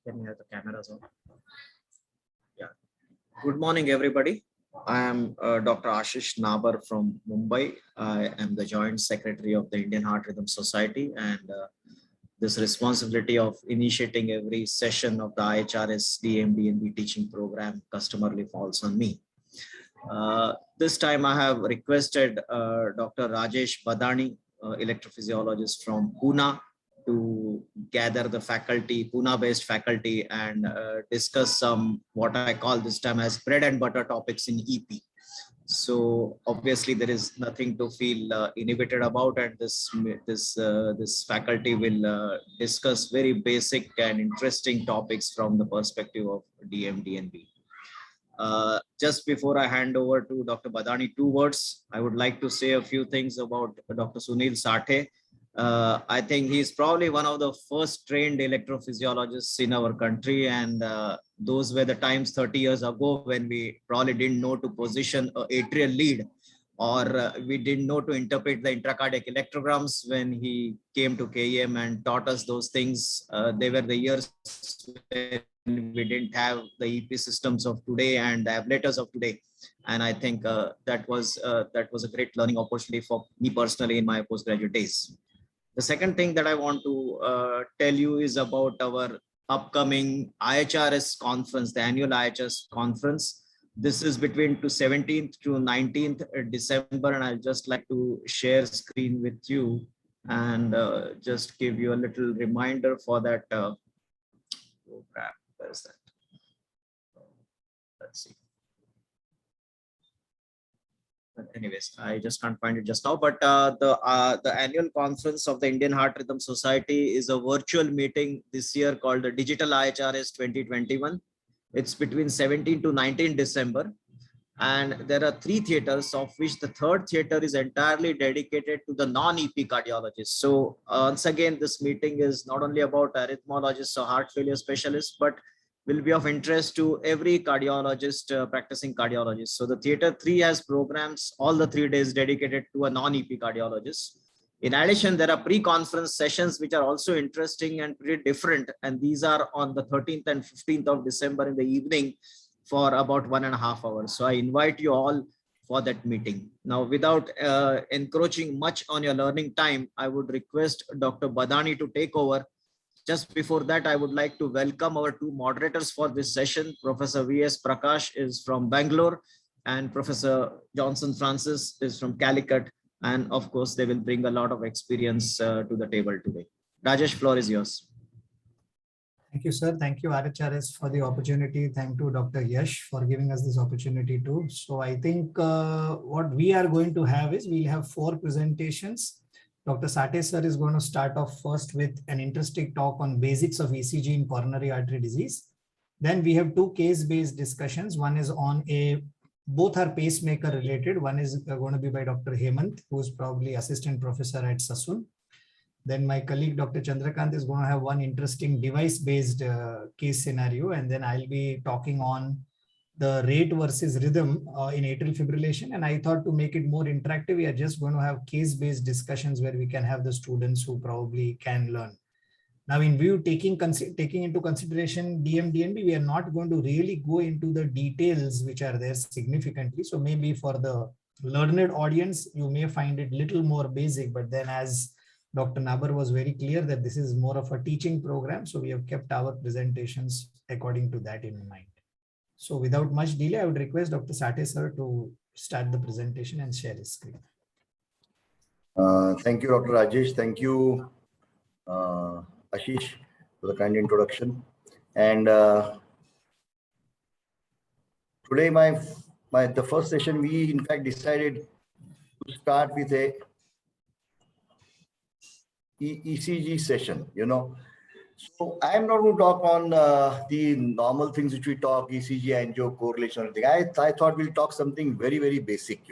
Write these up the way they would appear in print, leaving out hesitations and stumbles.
Can you have the cameras on? Yeah. Good morning, everybody. I am Dr. Ashish Nabar from Mumbai. I am the Joint Secretary of the Indian Heart Rhythm Society, and this responsibility of initiating every session of the IHRS DMDNB teaching program customarily falls on me. This time I have requested Dr. Rajesh Badani, electrophysiologist from Pune, to gather the faculty, Pune-based faculty, and discuss some what I call this time as bread and butter topics in EP. So obviously there is nothing to feel inhibited about, and this faculty will discuss very basic and interesting topics from the perspective of DMDNB. Just before I hand over to Dr. Badani, 2 words. I would like to say a few things about Dr. Sunil Sathe. I think he's probably one of the first trained electrophysiologists in our country, and those were the times 30 years ago when we probably didn't know to position an atrial lead, or we didn't know to interpret the intracardiac electrograms. When he came to KEM and taught us those things, they were the years when we didn't have the EP systems of today and the ablators of today. And I think that was a great learning opportunity for me personally in my postgraduate days. The second thing that I want to tell you is about our upcoming IHRS conference, the annual IHRS conference. This is between 17th to 19th December, and I'll just like to share screen with you and just give you a little reminder for that program. Where is that? Let's see. But anyways, I just can't find it just now. But the annual conference of the Indian Heart Rhythm Society is a virtual meeting this year called the Digital IHRS 2021. It's between 17 to 19 December. And there are 3 theaters, of which the 3rd theater is entirely dedicated to the non-EP cardiologists. So once again, this meeting is not only about arrhythmologists or heart failure specialists, but will be of interest to every cardiologist, practicing cardiologist. So the theater 3 has programs all the 3 days dedicated to a non-EP cardiologist. In addition, there are pre-conference sessions which are also interesting and pretty different, and these are on the 13th and 15th of December in the evening for about 1.5 hours. So I invite you all for that meeting. Now, without encroaching much on your learning time, I would request Dr. Badani to take over. Just before that, I would like to welcome our 2 moderators for this session. Professor V.S. Prakash is from Bangalore, and Professor Johnson Francis is from Calicut. And of course, they will bring a lot of experience to the table today. Rajesh, floor is yours. Thank you, sir. Thank you, RHRS, for the opportunity. Thank you, Dr. Yash, for giving us this opportunity too. So I think what we are going to have is we'll have 4 presentations. Dr. Sathe sir is going to start off first with an interesting talk on basics of ECG in coronary artery disease. Then we have 2 case-based discussions. One is on both are pacemaker related. One is going to be by Dr. Hemant, who is probably assistant professor at Sassoon. Then my colleague, Dr. Chandrakant, is going to have one interesting device-based case scenario. And then I'll be talking on the rate versus rhythm in atrial fibrillation. And I thought to make it more interactive, we are just going to have case-based discussions where we can have the students who probably can learn. Now, in view taking into consideration DMDNB, we are not going to really go into the details which are there significantly. So maybe for the learned audience, you may find it little more basic, but then as Dr. Nabar was very clear that this is more of a teaching program. So we have kept our presentations according to that in mind. So without much delay, I would request Dr. Sathe sir to start the presentation and share his screen. Thank you, Dr. Rajesh. Thank you, Ashish, for the kind introduction. And today, the first session, we in fact decided to start with a ECG session, So I'm not going to talk on the normal things which we talk, ECG, angio, correlation, everything. I thought we'll talk something very, very basic,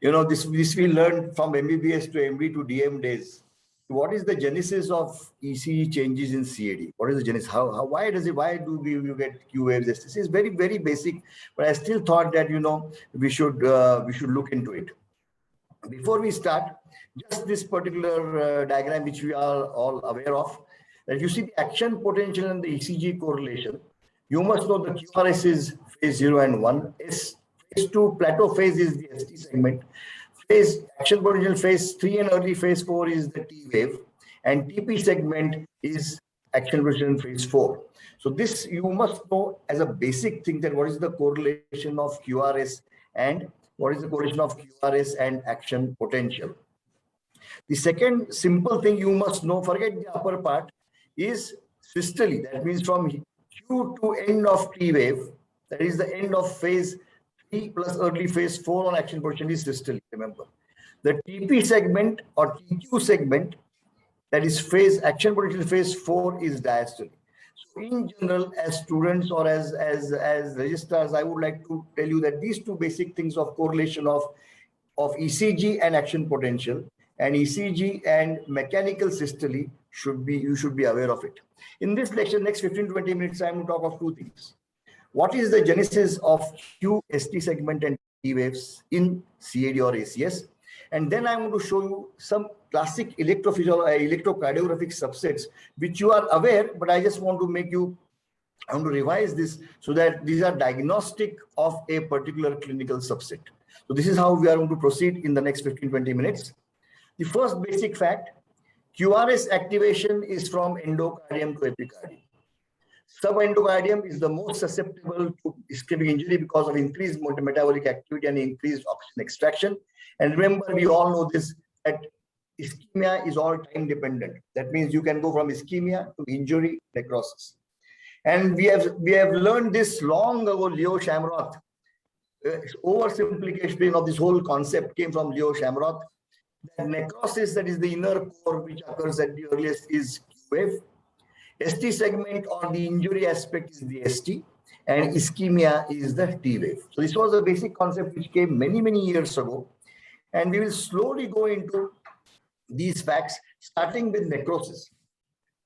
This we learned from MBBS to MD to DM days. What is the genesis of ECG changes in CAD? What is the genesis? Why do you get Q waves? This is very, very basic, but I still thought that, we should look into it. Before we start, just this particular diagram, which we are all aware of, that if you see the action potential and the ECG correlation, you must know the QRS is phase 0 and 1. Phase 2 plateau phase is the ST segment. Phase action potential phase 3 and early phase 4 is the T wave, and TP segment is action potential phase 4. So this you must know as a basic thing, that what is the correlation of QRS and what is the correlation of QRS and action potential. The second simple thing you must know, forget the upper part, is systole. That means from Q to end of T wave, that is the end of phase 3 plus early phase 4 on action potential is systole, remember. The TP segment or TQ segment, that is phase action potential phase 4 is diastole. So in general, as students or as registrars, I would like to tell you that these two basic things of correlation of ECG and action potential and ECG and mechanical systole you should be aware of it. In this lecture, next 15-20 minutes, I am going to talk of two things. What is the genesis of QST segment and T waves in CAD or ACS? And then I'm going to show you some classic electrocardiographic subsets, which you are aware, but I just want to revise this so that these are diagnostic of a particular clinical subset. So this is how we are going to proceed in the next 15-20 minutes. The first basic fact, QRS activation is from endocardium to epicardium. Subendocardium is the most susceptible to ischemic injury because of increased metabolic activity and increased oxygen extraction. And remember, we all know this, that ischemia is all time dependent. That means you can go from ischemia to injury, necrosis. And we have learned this long ago. Leo Shamroth, oversimplification of this whole concept came from Leo Shamroth. That necrosis, that is the inner core which occurs at the earliest, is Q wave. ST segment or the injury aspect is the ST, and ischemia is the T wave. So this was a basic concept which came many, many years ago. And we will slowly go into these facts, starting with necrosis.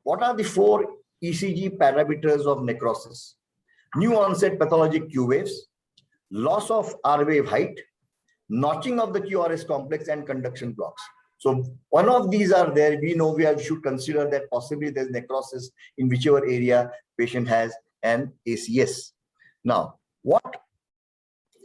What are the 4 ECG parameters of necrosis? New onset pathologic Q waves, loss of R wave height, notching of the QRS complex, and conduction blocks. So one of these are there. We know we should consider that possibly there's necrosis in whichever area patient has an ACS. Now, what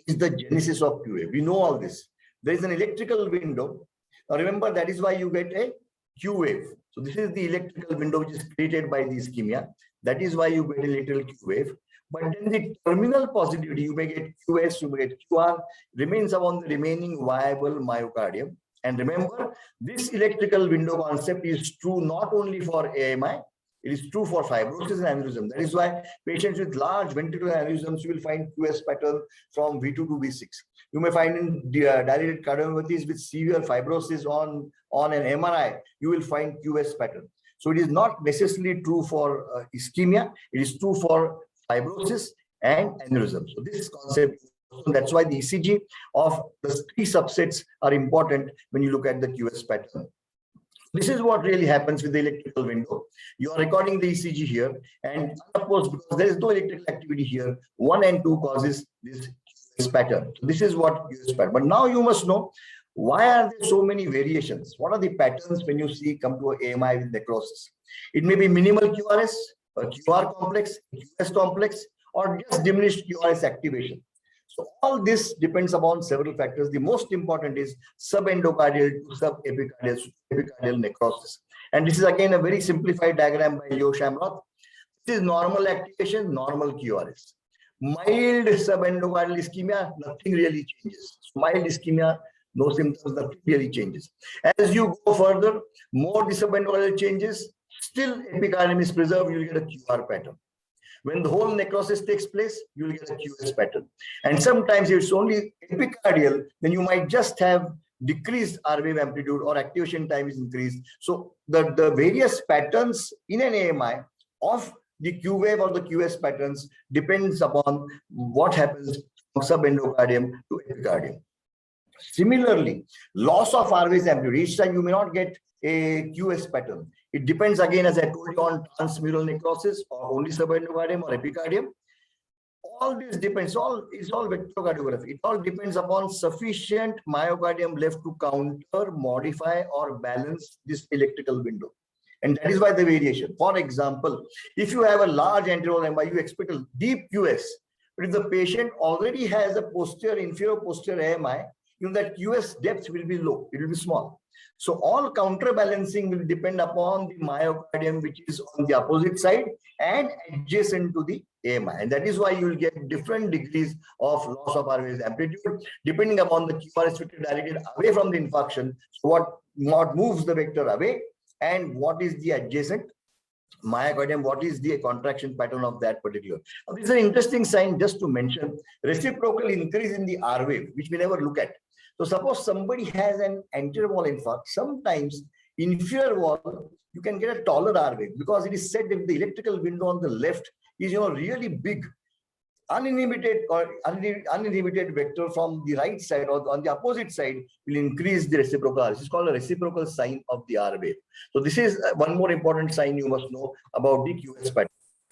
is the genesis of Q wave? We know all this. There is an electrical window. Now remember, that is why you get a Q wave. So this is the electrical window which is created by the ischemia. That is why you get a little Q wave. But then the terminal positivity, you may get QS, you may get QR, remains upon the remaining viable myocardium. And remember, this electrical window concept is true not only for AMI, it is true for fibrosis and aneurysm. That is why patients with large ventricular aneurysms, you will find QS pattern from V2 to V6. You may find in dilated cardiomyopathies with severe fibrosis on an MRI, you will find QS pattern. So it is not necessarily true for ischemia, it is true for fibrosis and aneurysm. So this concept, that's why the ECG of the 3 subsets are important when you look at the QS pattern. This is what really happens with the electrical window. You are recording the ECG here, and of course, because there is no electrical activity here, 1 and 2 causes this QS pattern. So this is what QS pattern. But now you must know, why are there so many variations? What are the patterns when you see come to AMI with necrosis? It may be minimal QRS, a QR complex, QS complex, or just diminished QRS activation. So all this depends upon several factors. The most important is subendocardial to subepicardial necrosis. And this is again a very simplified diagram by Leo Shamroth. This is normal activation, normal QRS. Mild subendocardial ischemia, nothing really changes. Mild ischemia, no symptoms, nothing really changes. As you go further, more the subendocardial changes, still epicardium is preserved, you will get a QR pattern. When the whole necrosis takes place, you will get a QS pattern. And sometimes if it's only epicardial, then you might just have decreased R wave amplitude or activation time is increased. So the various patterns in an AMI of the Q wave or the QS patterns depends upon what happens from subendocardium to epicardium. Similarly, loss of R wave amplitude, each time you may not get a QS pattern. It depends again, as I told you, on transmural necrosis or only subendocardium or epicardium. All this depends, it's all vectorcardiography. It all depends upon sufficient myocardium left to counter, modify, or balance this electrical window. And that is why the variation. For example, if you have a large anterior MI, you expect a deep QS. But if the patient already has a inferior posterior AMI, that QS depth will be low, it will be small. So all counterbalancing will depend upon the myocardium, which is on the opposite side and adjacent to the AMI. And that is why you will get different degrees of loss of RVS amplitude, depending upon the QRS vector directed away from the infarction. So what moves the vector away and what is the adjacent myocardium, what is the contraction pattern of that particular. Now, this is an interesting sign just to mention, reciprocal increase in the R wave, which we never look at. So suppose somebody has an anterior wall infarct, sometimes inferior wall, you can get a taller R wave because it is said if the electrical window on the left is really big, uninhibited vector from the right side or on the opposite side will increase the reciprocal R. This is called a reciprocal sign of the R wave. So this is one more important sign you must know about the QS pattern.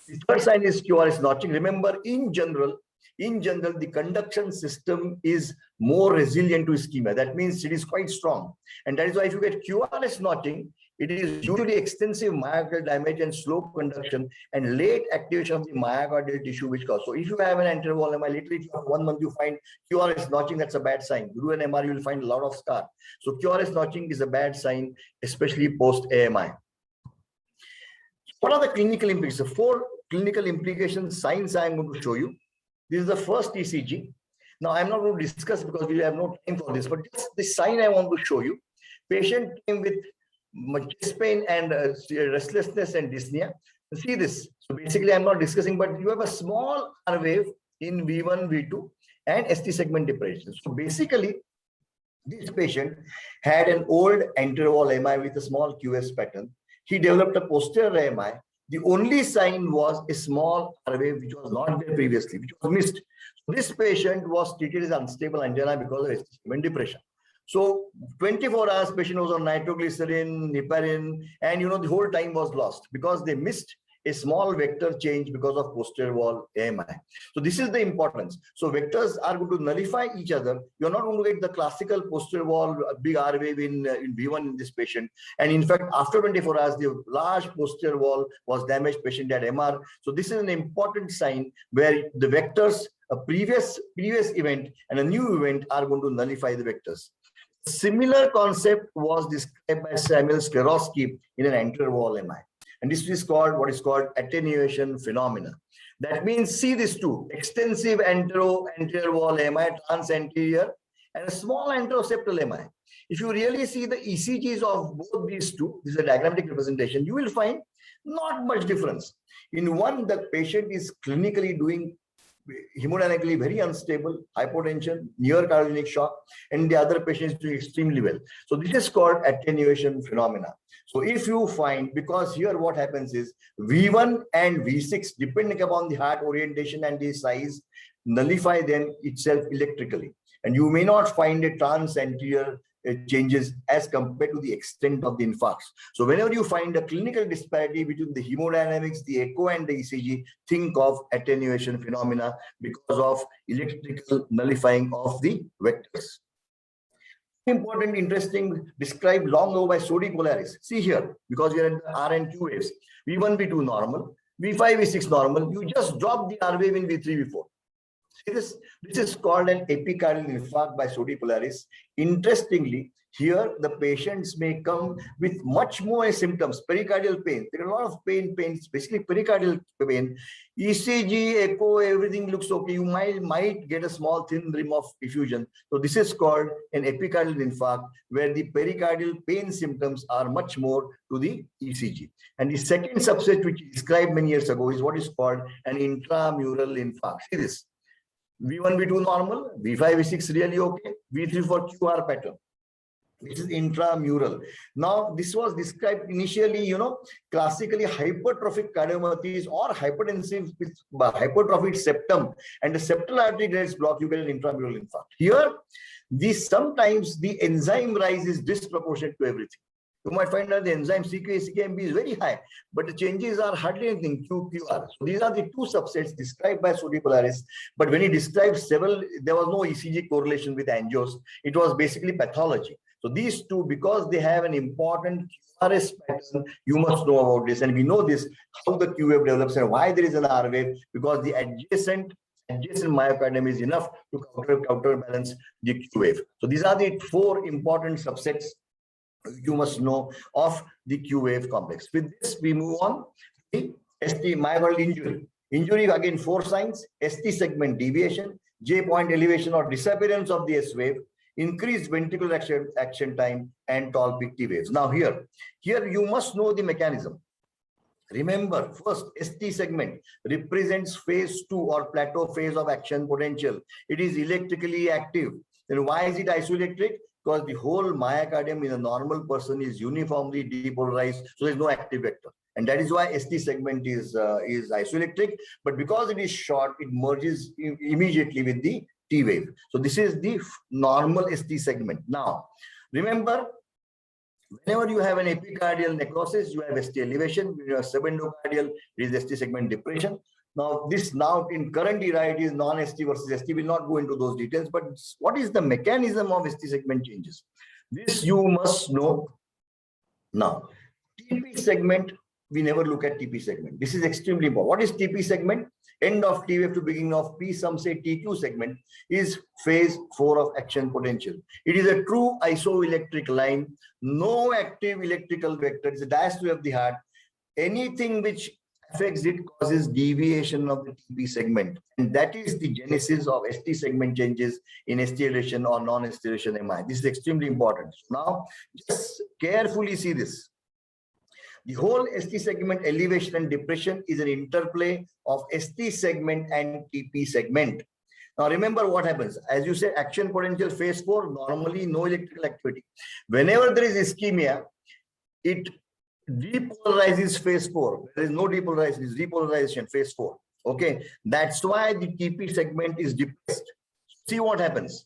The third sign is QRS notching. Remember, in general, the conduction system is more resilient to ischemia. That means it is quite strong. And that is why if you get QRS notching, it is usually extensive myocardial damage and slow conduction and late activation of the myocardial tissue which cause. So if you have an anterior wall MI, literally 1 month you find QRS notching, that's a bad sign. You do an MR, you will find a lot of scar. So QRS notching is a bad sign, especially post-AMI. What are the clinical implications? 4 clinical implications signs I am going to show you. This is the first ECG. Now, I'm not going to discuss because we have no time for this, but just the sign I want to show you. Patient came with chest pain and restlessness and dyspnea. See this. So basically, I'm not discussing, but you have a small R wave in V1, V2 and ST segment depression. So basically, this patient had an old anterior wall MI with a small QS pattern. He developed a posterior MI. The only sign was a small R wave, which was not there previously, which was missed. So this patient was treated as unstable angina because of ST segment depression. So 24 hours patient was on nitroglycerin, heparin, and the whole time was lost because they missed a small vector change because of posterior wall AMI. So this is the importance. So vectors are going to nullify each other. You're not going to get the classical posterior wall big R wave in V1 in this patient. And in fact, after 24 hours, the large posterior wall was damaged, patient had MR. So this is an important sign where the vectors, a previous event and a new event are going to nullify the vectors. Similar concept was described by Samuel Sklarowski in an anterior wall MI. And this is called what is called attenuation phenomena. That means, see this too, extensive anterior wall MI, transanterior, and a small anteroseptal MI. If you really see the ECGs of both these two, this is a diagrammatic representation, you will find not much difference. In one, the patient is clinically doing hemodynamically very unstable, hypotension, near cardiogenic shock, and the other patient is doing extremely well. So this is called attenuation phenomena. So if you find, because here what happens is V1 and V6, depending upon the heart orientation and the size, nullify them itself electrically. And you may not find a transanterior changes as compared to the extent of the infarcts. So whenever you find a clinical disparity between the hemodynamics, the echo and the ECG, think of attenuation phenomena because of electrical nullifying of the vectors. Important, interesting, described long ago by Soddy Polaris. See here, because we are in the R and Q waves, V1, V2 normal, V5, V6 normal, you just drop the R wave in V3, V4. See this? This is called an epicardial infarct by Soddy Polaris. Interestingly, here the patients may come with much more symptoms, pericardial pain. There are a lot of pain, especially pericardial pain. ECG, echo, everything looks okay. You might get a small thin rim of effusion. So this is called an epicardial infarct, where the pericardial pain symptoms are much more to the ECG. And the second subset, which is described many years ago, is what is called an intramural infarct. See this. V1, V2 normal, V5, V6 really okay, V3 for QR pattern. This is intramural. Now, this was described initially, classically hypertrophic cardiomyopathies or hypertensive with hypertrophic septum, and the septal artery gets blocked, you get an intramural infarct. Here, sometimes the enzyme rise is disproportionate to everything. You might find that the enzyme CK-CKMB is very high, but the changes are hardly anything, QQR. So these are the two subsets described by Soddy Polaris. But when he described several, there was no ECG correlation with angios. It was basically pathology. So So these two, because they have an important QRS pattern, you must know about this. And we know this, how the Q wave develops and why there is an R wave, because the adjacent myocardium is enough to counterbalance the Q wave. So these are the 4 important subsets you must know of the Q wave complex. With this, we move on to the ST myocardial injury. Injury, again, 4 signs: ST segment deviation, J point elevation or disappearance of the S wave, increased ventricular action time, and tall peak T waves. Now here you must know the mechanism. Remember, first, ST segment represents phase 2 or plateau phase of action potential. It is electrically active. Then why is it isoelectric? Because the whole myocardium in a normal person is uniformly depolarized, so there's no active vector. And that is why ST segment is isoelectric. But because it is short, it merges immediately with the T wave. So this is the normal ST segment. Now, remember, whenever you have an epicardial necrosis, you have ST elevation. When you have subendocardial, it is ST segment depression. Now, in current era, it is non-ST versus ST. We'll not go into those details, but what is the mechanism of ST segment changes? This you must know. Now, TP segment, we never look at TP segment. This is extremely important. What is TP segment? End of T wave to beginning of P, some say TQ segment, is phase 4 of action potential. It is a true isoelectric line, no active electrical vector. It's a diastole of the heart. Anything which affects it causes deviation of the TP segment. And that is the genesis of ST segment changes in ST elevation or non-ST elevation MI. This is extremely important. Now, just carefully see this. The whole ST segment elevation and depression is an interplay of ST segment and TP segment. Now remember what happens. As you say, action potential phase 4, normally no electrical activity. Whenever there is ischemia, it depolarizes phase 4. There is no depolarization, it's repolarization phase 4. Okay, that's why the TP segment is depressed. See what happens.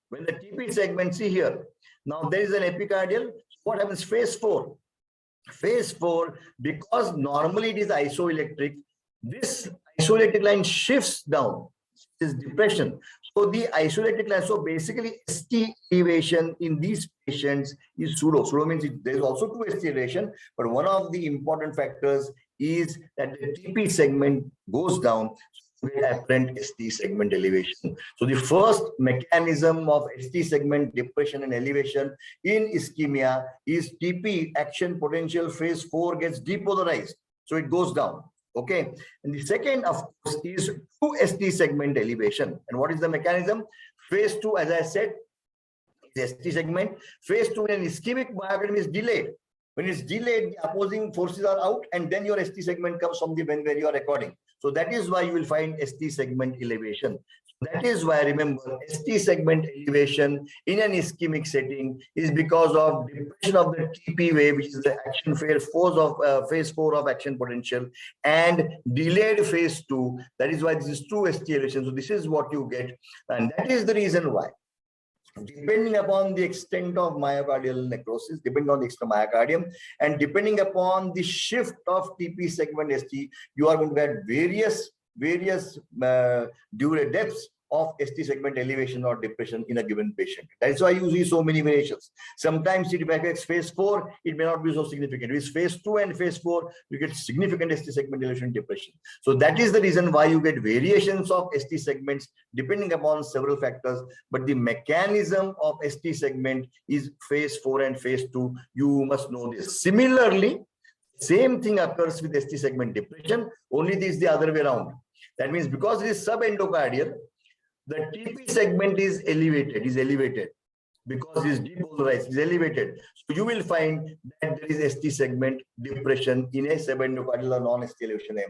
When the TP segment, see here, now there is an epicardial. What happens? Phase 4. Phase 4, because normally it is isoelectric, this isoelectric line shifts down. This depression. So the isoelectric line, so basically ST elevation in these patients is pseudo. Pseudo means there is also 2 ST elevation, but one of the important factors is that the TP segment goes down. Apparent ST segment elevation. So the first mechanism of ST segment depression and elevation in ischemia is TP action potential phase 4 gets depolarized. So it goes down. Okay. And the second, of course, is true ST segment elevation. And what is the mechanism? Phase 2, as I said, is ST segment. Phase 2 in an ischemic myocardium is delayed. When it's delayed, the opposing forces are out, and then your ST segment comes from the when where you are recording. So that is why you will find ST segment elevation. That is why, remember, ST segment elevation in an ischemic setting is because of depression of the TP wave, which is the action phase 4 of action potential, and delayed phase 2. That is why this is true ST elevation. So this is what you get, and that is the reason why, depending upon the extent of myocardial necrosis, depending on the extent of myocardium, and depending upon the shift of TP segment ST, you are going to get various depths of ST segment elevation or depression in a given patient. That is why you see so many variations. Sometimes it affects phase 4, it may not be so significant. With phase 2 and phase 4, you get significant ST segment elevation depression. So that is the reason why you get variations of ST segments depending upon several factors. But the mechanism of ST segment is phase 4 and phase 2. You must know this. Similarly, same thing occurs with ST segment depression, only this is the other way around. That means because it is subendocardial, the TP segment is elevated because it is depolarized, is elevated. So you will find that there is ST segment depression in a subendocardial or non-ST elevation MI.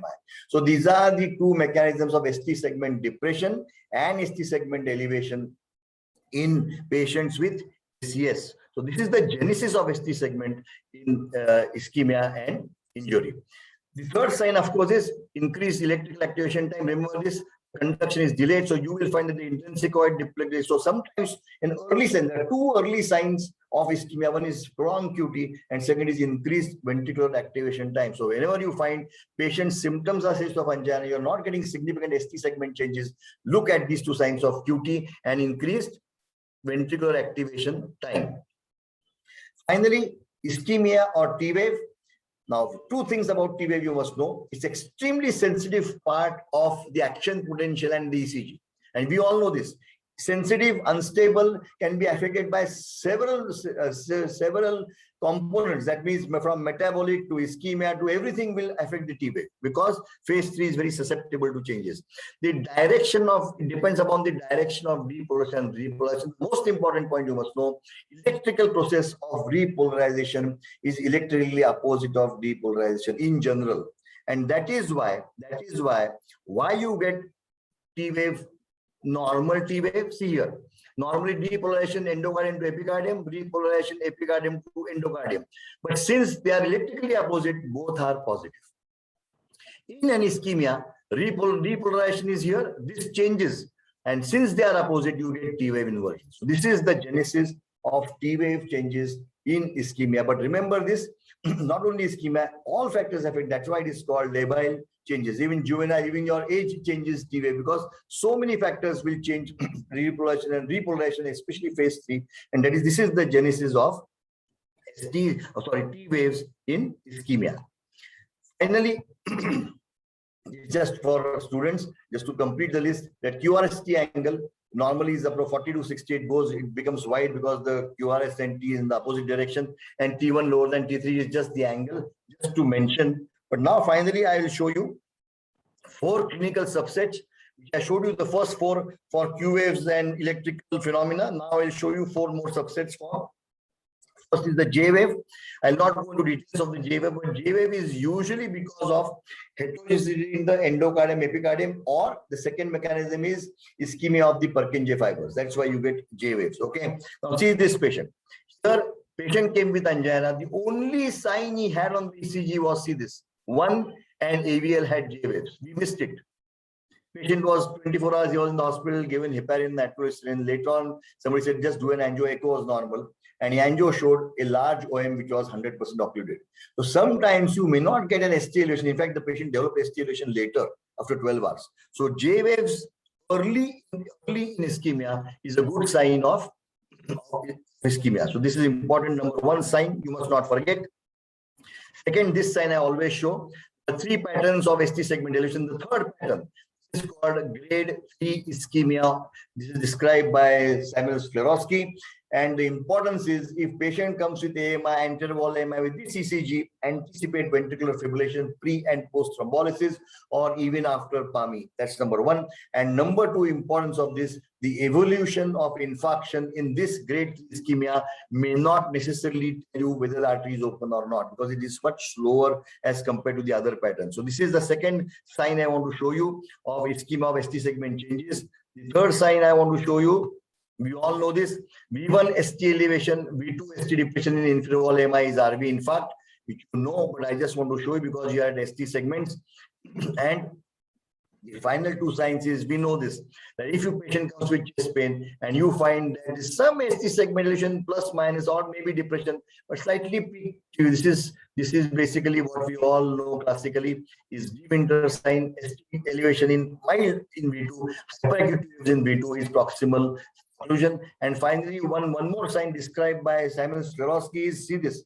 So these are the 2 mechanisms of ST segment depression and ST segment elevation in patients with ACS. So this is the genesis of ST segment in ischemia and injury. The third sign, of course, is increased electrical activation time. Remember this, conduction is delayed, so you will find that the intrinsicoid depleted. So sometimes an early sign, there are 2 early signs of ischemia. One is prolonged QT, and second is increased ventricular activation time. So whenever you find patient's symptoms are such of angina, you're not getting significant ST segment changes, look at these 2 signs of QT and increased ventricular activation time. Finally, ischemia or T wave. Now, two things about T wave you must know. It's extremely sensitive part of the action potential and the ECG. And we all know this. Sensitive, unstable, can be affected by several components. That means from metabolic to ischemia to everything will affect the T wave, because phase 3 is very susceptible to changes. The direction of, it depends upon the direction of depolarization and repolarization. Most important point you must know, electrical process of repolarization is electrically opposite of depolarization in general. And that is why you get T wave, normal T wave. See here, normally depolarization endocardium to epicardium, repolarization epicardium to endocardium. But since they are electrically opposite, both are positive. In an ischemia, repolarization is here, this changes. And since they are opposite, you get T wave inversion. So this is the genesis of T wave changes in ischemia. But remember this, not only ischemia, all factors affect. That's why it is called labile changes. Even juvenile, even your age changes T wave, because so many factors will change repolarization, especially phase 3. And this is the genesis of T waves in ischemia. Finally, just for students, just to complete the list, that QRST angle normally is about 40 to 68 goes, it becomes wide because the QRS and T is in the opposite direction, and T1 lower than T3 is just the angle, just to mention. But now finally I will show you 4 clinical subsets. I showed you the first 4 for Q waves and electrical phenomena. Now I will show you 4 more subsets for. First is the J wave. I'll not go into details of the J wave, but J wave is usually because of heterogeneity in the endocardium, epicardium, or the second mechanism is ischemia of the Purkinje fibers. That's why you get J waves. Okay. Now see this patient. Here, patient came with angina. The only sign he had on the ECG was, see this, 1 and AVL had J waves. We missed it. Patient was 24 hours, he was in the hospital, given heparin, nitroglycerin. Later on, somebody said, just do an angio, echo was normal. And the angio showed a large OM, which was 100% occluded. So sometimes you may not get an ST elevation. In fact, the patient developed ST elevation later, after 12 hours. So J waves early in ischemia is a good sign of ischemia. So this is important. Number 1 sign you must not forget. Second, this sign I always show. The 3 patterns of ST segment elevation. The third pattern is called grade 3 ischemia. This is described by Samuel Sklarowski. And the importance is, if patient comes with AMI, anterior wall AMI with this ECG, anticipate ventricular fibrillation pre and post thrombolysis, or even after PAMI. That's number 1. And number 2 importance of this, the evolution of infarction in this grade ischemia may not necessarily tell you whether the artery is open or not, because it is much slower as compared to the other patterns. So this is the second sign I want to show you of ischemia of ST segment changes. The third sign I want to show you, we all know this, V1 ST elevation, V2 ST depression in inferior wall AMI is RV infarct, which you know, but I just want to show you because you had ST segments. And the final 2 signs is, we know this, that if your patient comes with chest pain and you find there is some ST segment elevation plus minus or maybe depression, but slightly peak, this is basically what we all know classically is deep intersign ST elevation in mild in V2, hyperacute in V2 is proximal occlusion. And finally, one more sign described by Samuel Sklarowski is, see this.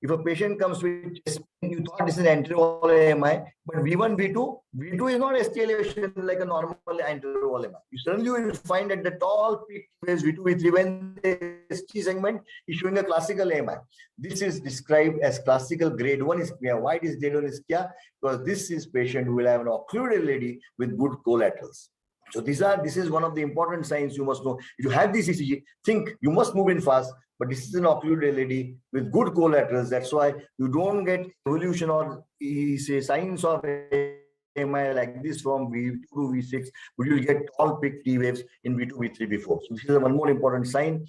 If a patient comes with chest pain, you thought this is anterior wall AMI, but V1, V2 is not ST elevation like a normal anterior wall AMI. You suddenly will find at the tall peak waves V2, V3, when the ST segment is showing a classical AMI. This is described as classical grade 1 ischemia. Why it is grade 1 ischemia? Because this is patient who will have an occluded LAD with good collaterals. So this is one of the important signs you must know. If you have this ECG, think you must move in fast, but this is an occluded LAD with good collaterals. That's why you don't get evolution or say signs of AMI like this from V2 to V6, but you will get all peak T waves in V2, V3, V4. So this is one more important sign,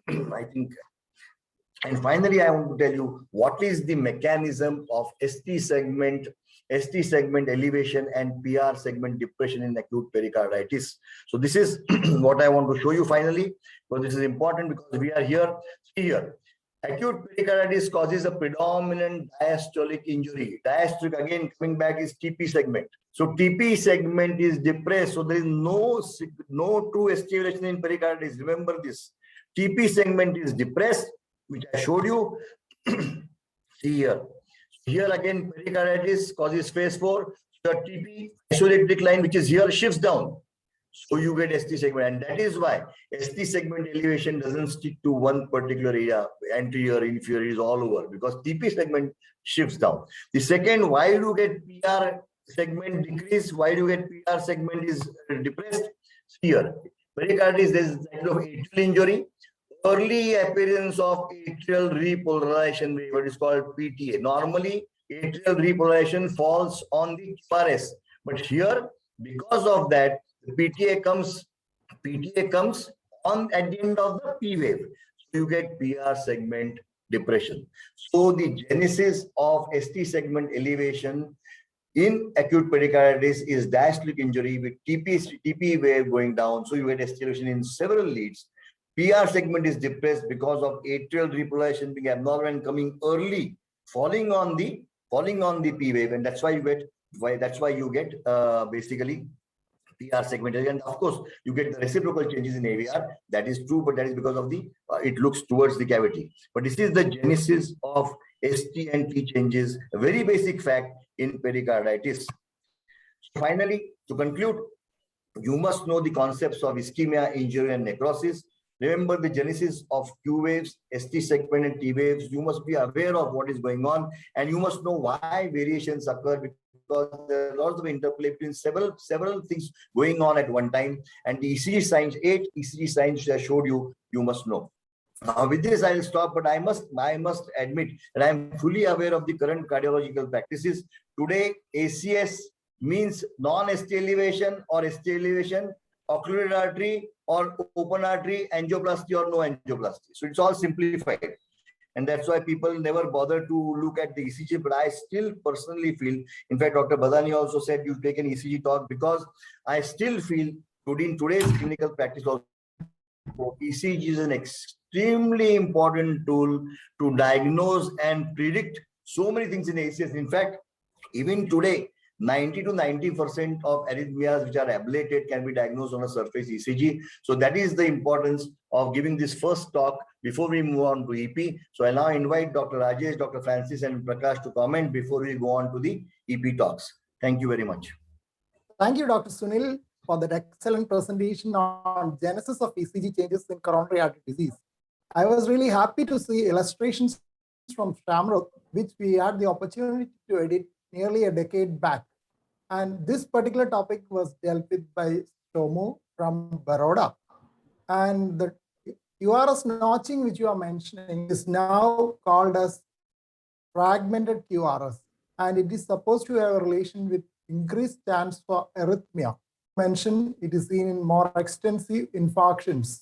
I think. And finally, I want to tell you what is the mechanism of ST segment elevation and PR segment depression in acute pericarditis. So this is what I want to show you finally, but this is important because we are here. See here, acute pericarditis causes a predominant diastolic injury. Diastolic, again, coming back, is TP segment. So TP segment is depressed. So there is no true ST elevation in pericarditis. Remember this. TP segment is depressed. which I showed you. See here. Here again, pericarditis causes phase 4. The TP isolated line, which is here, shifts down. So you get ST segment, and that is why ST segment elevation doesn't stick to one particular area, anterior, inferior, is all over, because TP segment shifts down. The second, why do you get PR segment decrease? Why do you get PR segment is depressed? Here, pericarditis, there is atrial injury, early appearance of atrial repolarization, what is called PTA. Normally, atrial repolarization falls on the QRS, but here, because of that, the PTA comes on at the end of the P wave. So you get PR segment depression. So the genesis of ST segment elevation in acute pericarditis is diastolic injury with TP wave going down. So you get ST elevation in several leads. PR segment is depressed because of atrial repolarization being abnormal and coming early, falling on the P wave, and that's why you get basically PR segment. And of course, you get the reciprocal changes in AVR. That is true, but that is because of the it looks towards the cavity. But this is the genesis of ST and T changes, a very basic fact in pericarditis. Finally, to conclude, you must know the concepts of ischemia, injury, and necrosis. Remember the genesis of Q waves, ST segment, and T waves. You must be aware of what is going on, and you must know why variations occur, because there are lots of interplay between several things going on at one time. And the ECG signs, 8 ECG signs which I showed you, you must know. With this, I'll stop, but I must admit that I am fully aware of the current cardiological practices. Today, ACS means non-ST elevation or ST elevation, occluded artery or open artery, angioplasty or no angioplasty. So it's all simplified. And that's why people never bother to look at the ECG. But I still personally feel, in fact, Dr. Badani also said you take an ECG talk, because I still feel in today's clinical practice also, ECG is an extremely important tool to diagnose and predict so many things in ACS. In fact, even today, 90 to 90% of arrhythmias which are ablated can be diagnosed on a surface ECG. So that is the importance of giving this first talk before we move on to EP. So I now invite Dr. Rajesh, Dr. Francis, and Prakash to comment before we go on to the EP talks. Thank you very much. Thank you, Dr. Sunil, for that excellent presentation on genesis of ECG changes in coronary artery disease. I was really happy to see illustrations from Shamrock, which we had the opportunity to edit nearly a decade back. And this particular topic was dealt with by Tomu from Baroda. And the QRS notching, which you are mentioning, is now called as fragmented QRS. And it is supposed to have a relation with increased chance for arrhythmia. Mentioned it is seen in more extensive infarctions.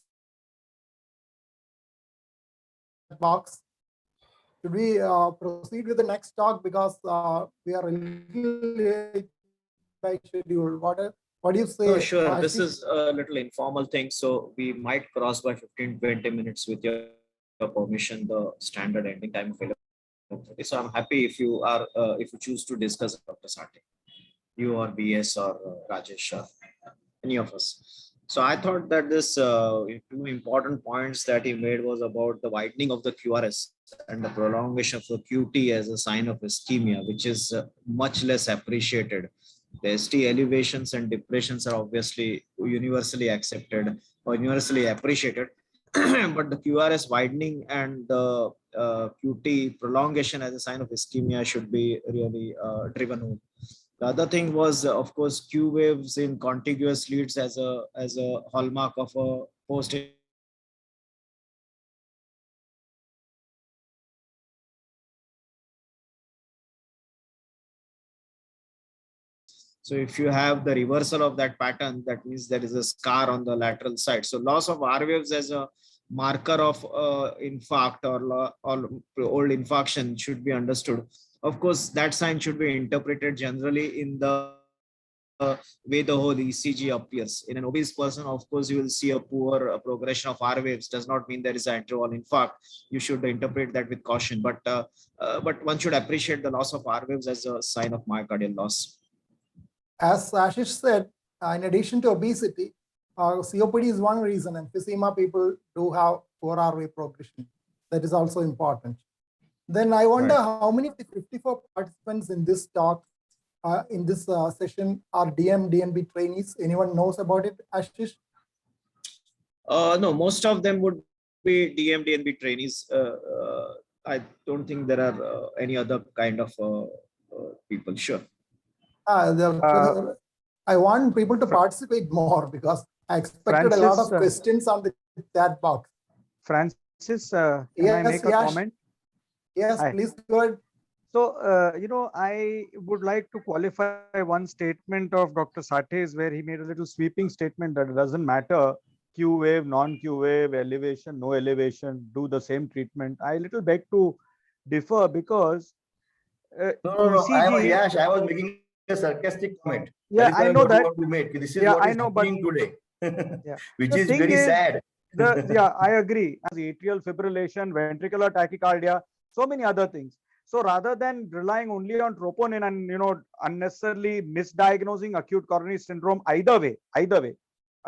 Box. Should we proceed with the next talk, because we are a little late by schedule? What do you say? No, sure. This is a little informal thing, so we might cross by 15-20 minutes with your permission, the standard ending time available. So I'm happy if you are if you choose to discuss Dr. Sate, you or BS or Rajesh or any of us. So I thought that this two important points that he made was about the widening of the QRS and the prolongation of the QT as a sign of ischemia, which is much less appreciated. The ST elevations and depressions are obviously universally accepted or universally appreciated, but the QRS widening and the QT prolongation as a sign of ischemia should be really driven home. The other thing was, of course, Q waves in contiguous leads as a hallmark of a post. So if you have the reversal of that pattern, that means there is a scar on the lateral side. So loss of R waves as a marker of infarct or old infarction should be understood. Of course, that sign should be interpreted generally in the way the whole ECG appears. In an obese person, of course, you will see a poor progression of R waves. Does not mean there is an atrial infarct. You should interpret that with caution. But one should appreciate the loss of R waves as a sign of myocardial loss. As Ashish said, in addition to obesity, COPD is one reason, emphysema people do have poor R wave progression. That is also important. Then I wonder how many of the 54 participants in this talk, in this session are DM, DNB trainees. Anyone knows about it, Ashish? No, most of them would be DM, DNB trainees. I don't think there are any other kind of people. Sure. I want people to participate more because I expected a lot of questions on the chat box. Francis, can I make a comment? Yes, Hi. please go ahead. So, I would like to qualify one statement of Dr. Sate's where he made a little sweeping statement that it doesn't matter Q wave, non-Q wave, elevation, no elevation, do the same treatment. I little beg to differ because No. I was making a sarcastic comment. Yeah, I know that. This is what is happening today, which is very sad. I agree. As atrial fibrillation, ventricular tachycardia, so many other things. So rather than relying only on troponin and unnecessarily misdiagnosing acute coronary syndrome, either way,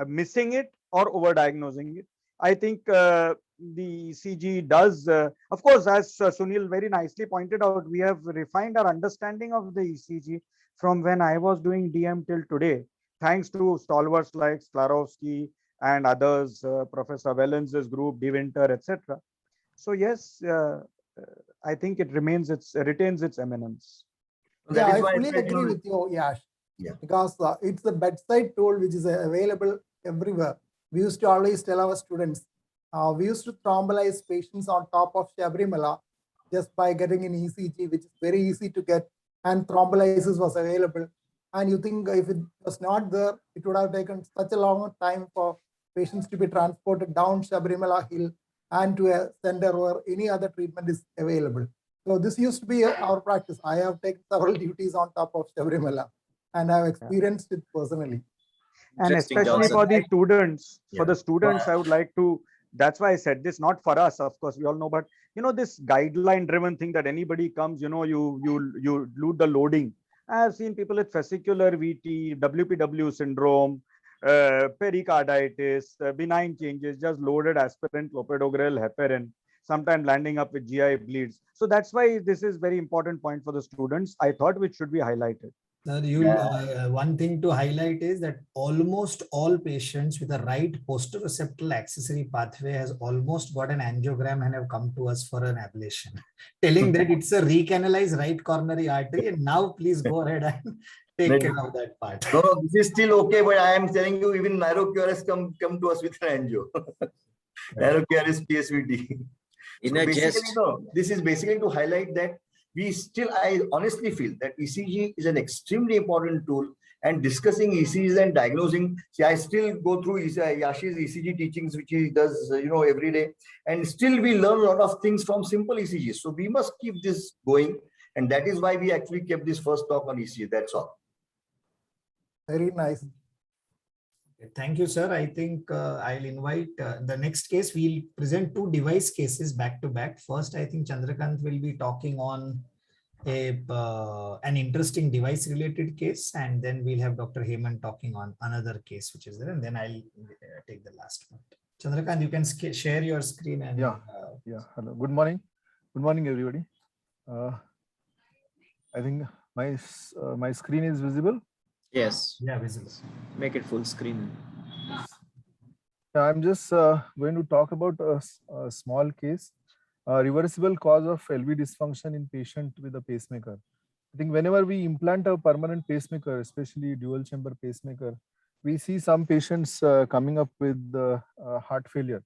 missing it or overdiagnosing it, I think the ECG does. Of course, as Sunil very nicely pointed out, we have refined our understanding of the ECG from when I was doing DM till today, thanks to stalwarts like Sklarowski and others, Professor Wellens's group, De Winter, etc. So yes, I think it retains its eminence. Yeah, I fully agree with you, Yash. Yeah. Because it's the bedside tool which is available everywhere. We used to always tell our students, we used to thrombolize patients on top of Sabrimala just by getting an ECG, which is very easy to get, and thrombolysis was available. And you think if it was not there, it would have taken such a long time for patients to be transported down Sabrimala Hill and to a center where any other treatment is available. So this used to be our practice. I have taken several duties on top of Sabrimala and I've experienced it personally. And especially for the students, I would like to, that's why I said this, not for us, of course, we all know, but this guideline driven thing that anybody comes, you do the loading. I have seen people with fascicular VT, WPW syndrome, pericarditis, benign changes, just loaded aspirin, clopidogrel, heparin, sometimes landing up with GI bleeds. So that's why this is very important point for the students, I thought, which should be highlighted. One thing to highlight is that almost all patients with a right posteroceptal accessory pathway has almost got an angiogram and have come to us for an ablation, telling that it's a recanalized right coronary artery, and now please go ahead and take care of that part. No, this is still okay, but I am telling you, even narrow QRS come to us with an angio. Narrow QRS PSVT. This is basically to highlight that I honestly feel that ECG is an extremely important tool, and discussing ECGs and diagnosing. See, I still go through Yashi's ECG teachings, which he does, every day, and still we learn a lot of things from simple ECGs. So we must keep this going, and that is why we actually kept this first talk on ECG. That's all. Very nice. Thank you, sir. I think I'll invite the next case. We'll present two device cases back to back. First, I think Chandrakant will be talking on an interesting device related case, and then we'll have Dr. Hemant talking on another case which is there, and then I'll take the last one. Chandrakant, you can share your screen. And Hello. Good morning. Good morning, everybody. I think my screen is visible. Yes. Yeah, visible. Make it full screen. I'm just going to talk about a small case, reversible cause of LV dysfunction in patient with a pacemaker. I think whenever we implant a permanent pacemaker, especially dual chamber pacemaker, we see some patients coming up with heart failure.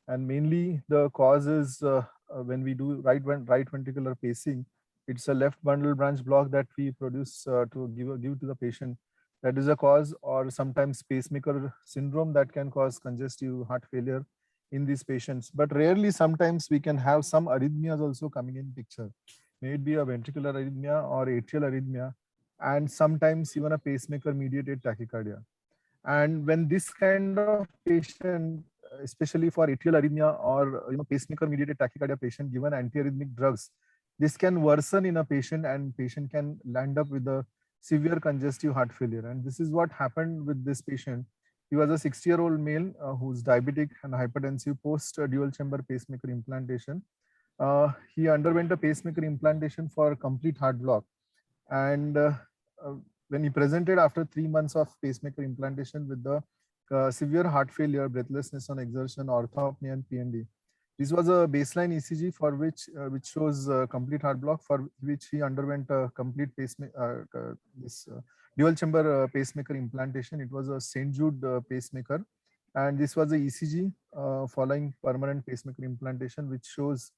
And mainly the cause is when we do right ventricular pacing, it's a left bundle branch block that we produce to give to the patient. That is a cause, or sometimes pacemaker syndrome that can cause congestive heart failure in these patients. But rarely, sometimes we can have some arrhythmias also coming in picture. May it be a ventricular arrhythmia or atrial arrhythmia, and sometimes even a pacemaker mediated tachycardia. And when this kind of patient, especially for atrial arrhythmia or pacemaker mediated tachycardia patient given antiarrhythmic drugs, this can worsen in a patient, and patient can land up with a severe congestive heart failure. And this is what happened with this patient. He was a 60-year-old male who's diabetic and hypertensive post dual chamber pacemaker implantation. He underwent a pacemaker implantation for complete heart block. And uh, when he presented after 3 months of pacemaker implantation with the severe heart failure, breathlessness on exertion, orthopnea, and PND. This was a baseline ECG for which shows complete heart block, for which he underwent a complete pacemaker, dual chamber pacemaker implantation. It was a St. Jude pacemaker, and this was a ECG following permanent pacemaker implantation, which shows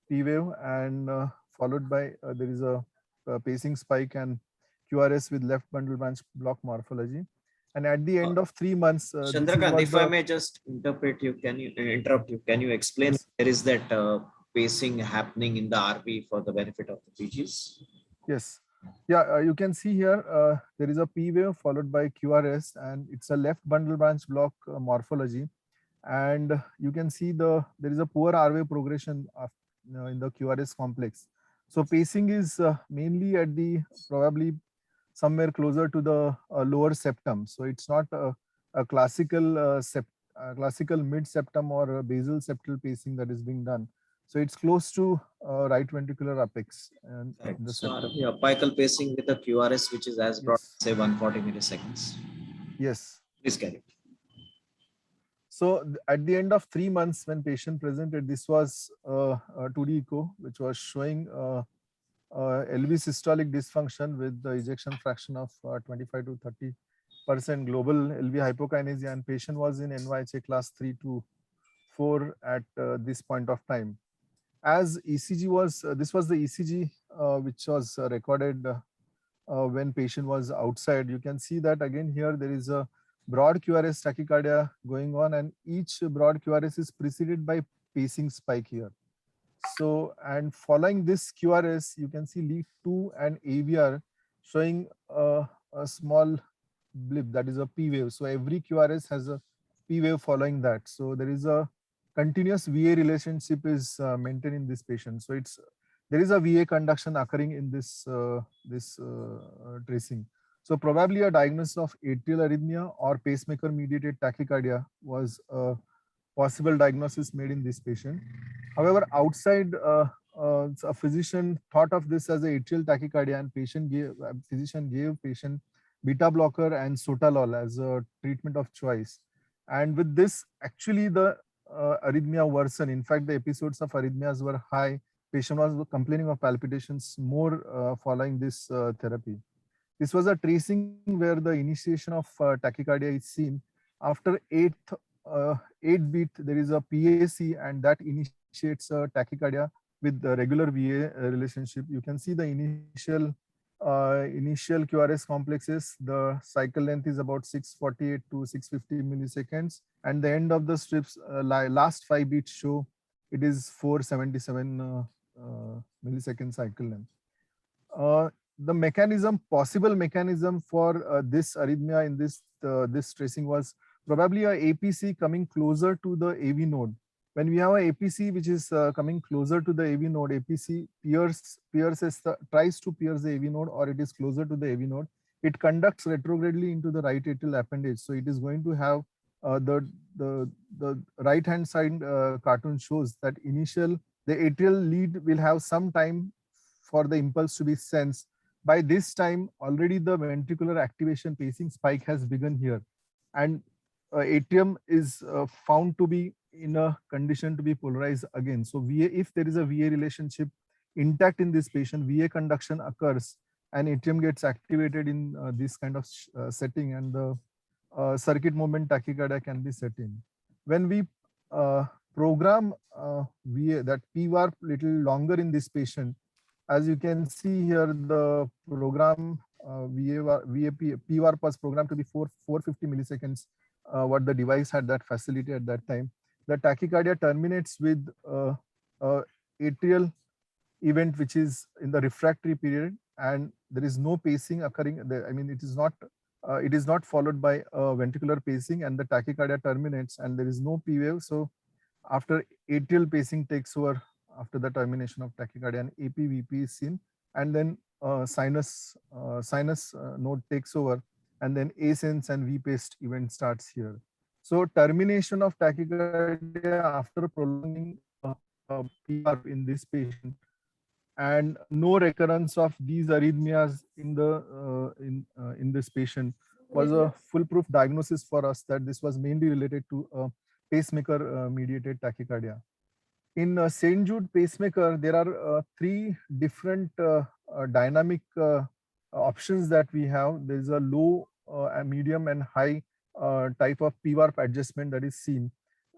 P wave, and followed by there is a pacing spike and QRS with left bundle branch block morphology. And at the end of 3 months, Chandrakant, if I may just interrupt you, can you explain Yes. there is that pacing happening in the RV for the benefit of the PGs? Yes. Yeah, you can see here there is a P wave followed by QRS, and it's a left bundle branch block morphology. And you can see there is a poor R wave progression in the QRS complex. So pacing is mainly at the probably somewhere closer to the lower septum. So it's not a classical classical mid septum or basal septal pacing that is being done. So it's close to right ventricular apex and Correct. the So septum. RV apical pacing with the QRS, which is as broad, Yes. say 140 milliseconds. Yes. Please carry. So at the end of 3 months, when patient presented, this was a 2D echo, which was showing LV systolic dysfunction with the ejection fraction of 25 to 30% global LV hypokinesia, and patient was in NYHA class 3 to 4 at this point of time. As ECG was, this was the ECG which was recorded when patient was outside. You can see that again here there is a broad QRS tachycardia going on, and each broad QRS is preceded by pacing spike here. So, and following this QRS, you can see lead 2 and AVR showing a small blip, that is a P wave. So every QRS has a P wave following that. So there is a continuous VA relationship is maintained in this patient. So there is a VA conduction occurring in this tracing. So probably a diagnosis of atrial arrhythmia or pacemaker mediated tachycardia was a possible diagnosis made in this patient. However, outside, a physician thought of this as a atrial tachycardia, and physician gave patient beta blocker and sotalol as a treatment of choice. And with this, actually the arrhythmia worsened. In fact, the episodes of arrhythmias were high. Patient was complaining of palpitations more following this therapy. This was a tracing where the initiation of tachycardia is seen. After eighth beat, there is a PAC, and that initiates a tachycardia with the regular VA relationship. You can see the initial QRS complexes. The cycle length is about 648 to 650 milliseconds, and the end of the strips, last 5 beats show it is 477 millisecond cycle length. The possible mechanism for this arrhythmia in this tracing was probably a APC coming closer to the AV node. When we have a APC which is coming closer to the AV node, APC tries to pierce the AV node, or it is closer to the AV node. It conducts retrogradely into the right atrial appendage. So it is going to have the right hand side cartoon shows that the atrial lead will have some time for the impulse to be sensed. By this time, already the ventricular activation pacing spike has begun here, and atrium is found to be in a condition to be polarized again. So if there is a VA relationship intact in this patient, VA conduction occurs and atrium gets activated in this kind of setting, and the circuit movement tachycardia can be set in. When we program VA, that PVAR little longer in this patient, as you can see here, the program PVAR was programmed to be 450 milliseconds, what the device had that facility at that time. The tachycardia terminates with atrial event which is in the refractory period, and there is no pacing occurring. I mean, it is not followed by ventricular pacing, and the tachycardia terminates and there is no P wave. So after atrial pacing takes over after the termination of tachycardia, and APVP is seen, and then sinus node takes over, and then ascens and VPACE event starts here. So termination of tachycardia after prolonging PVARP in this patient, and no recurrence of these arrhythmias in this patient was a foolproof diagnosis for us that this was mainly related to pacemaker mediated tachycardia. In St. Jude pacemaker, there are three different dynamic options that we have. There is a low, medium, and high type of PVARP adjustment that is seen.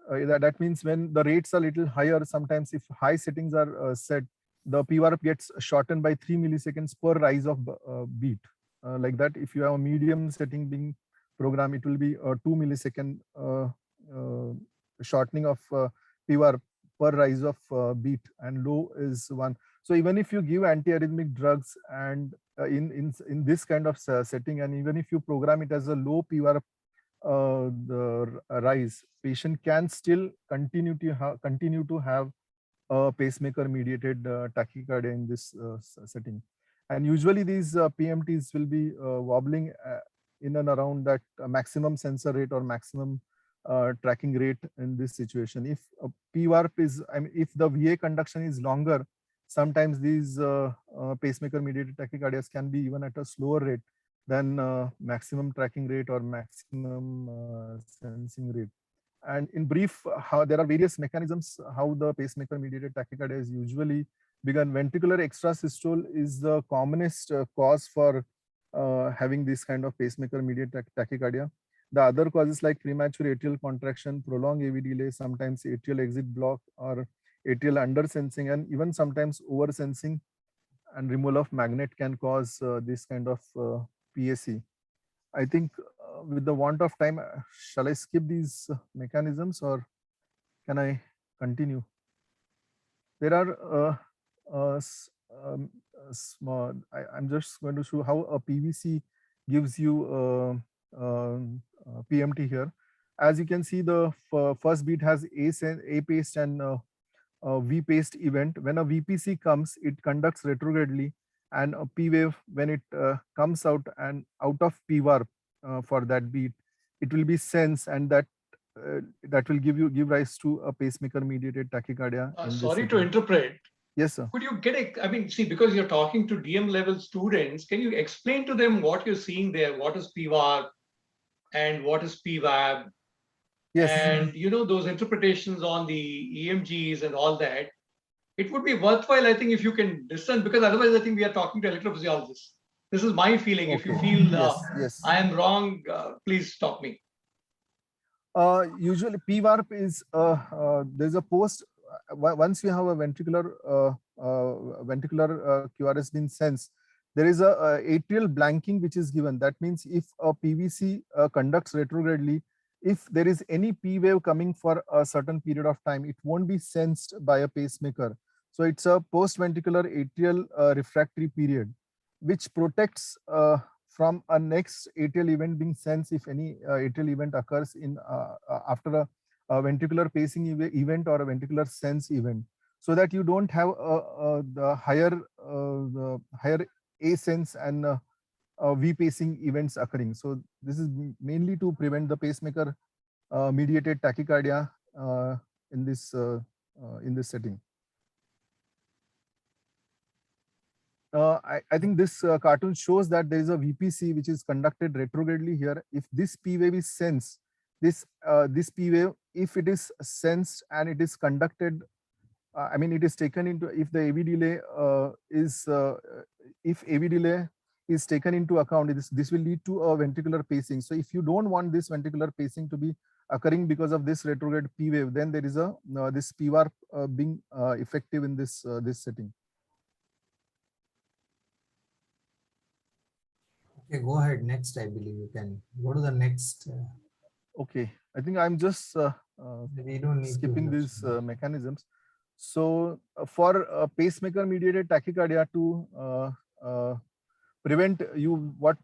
That means when the rates are little higher, sometimes if high settings are set, the PVARP gets shortened by 3 milliseconds per rise of beat. Like that, if you have a medium setting being programmed, it will be a 2 millisecond shortening of PVARP per rise of beat, and low is 1. So even if you give antiarrhythmic drugs and in this kind of setting, and even if you program it as a low PVARP the rise, patient can still continue to have a pacemaker mediated tachycardia in this setting. And usually these PMTs will be wobbling in and around that maximum sensor rate or maximum tracking rate in this situation. If PVARP is, if the VA conduction is longer, sometimes these pacemaker mediated tachycardias can be even at a slower rate than maximum tracking rate or maximum sensing rate. And in brief, how there are various mechanisms how the pacemaker mediated tachycardia is usually begun. Ventricular extrasystole is the commonest cause for having this kind of pacemaker mediated tachycardia. The other causes like premature atrial contraction, prolonged AV delay, sometimes atrial exit block or atrial undersensing, and even sometimes oversensing and removal of magnet can cause this kind of PAC. I think with the want of time, shall I skip these mechanisms or can I continue? There are small, I'm just going to show how a PVC gives you PMT here. As you can see, the first beat has A paced and V paced event. When a VPC comes, it conducts retrogradely, and a P wave, when it comes out and out of PVARP for that beat, it will be sensed, and that will give rise to a pacemaker mediated tachycardia. Sorry to interpret. Yes, sir. Could you get I mean, see, because you're talking to DM level students, can you explain to them what you're seeing there? What is PVARP and what is PVAB? Yes. And you know, those interpretations on the EMGs and all that. It would be worthwhile, I think, if you can discern, because otherwise I think we are talking to electrophysiologists. This is my feeling. Okay. If you feel yes. I am wrong, please stop me. Usually PVARP is there's a post once you have a ventricular QRS being sensed, there is a atrial blanking which is given. That means if a PVC conducts retrogradely, if there is any P wave coming for a certain period of time, it won't be sensed by a pacemaker. So it's a post-ventricular atrial refractory period, which protects from a next atrial event being sensed if any atrial event occurs in after a ventricular pacing event or a ventricular sense event, so that you don't have the higher A sense and V pacing events occurring. So this is mainly to prevent the pacemaker mediated tachycardia in this setting. I think this cartoon shows that there is a VPC which is conducted retrogradely here. If this P wave is sensed, this P wave, if it is sensed and it is conducted, I mean, it is taken into, if the AV delay if AV delay is taken into account, this will lead to a ventricular pacing. So if you don't want this ventricular pacing to be occurring because of this retrograde P wave, then there is a this PVARP being effective in this setting. Okay, go ahead. Next, I believe you can go to the next. Okay, I think I'm just We don't need skipping these mechanisms. So for pacemaker mediated tachycardia, to prevent you, what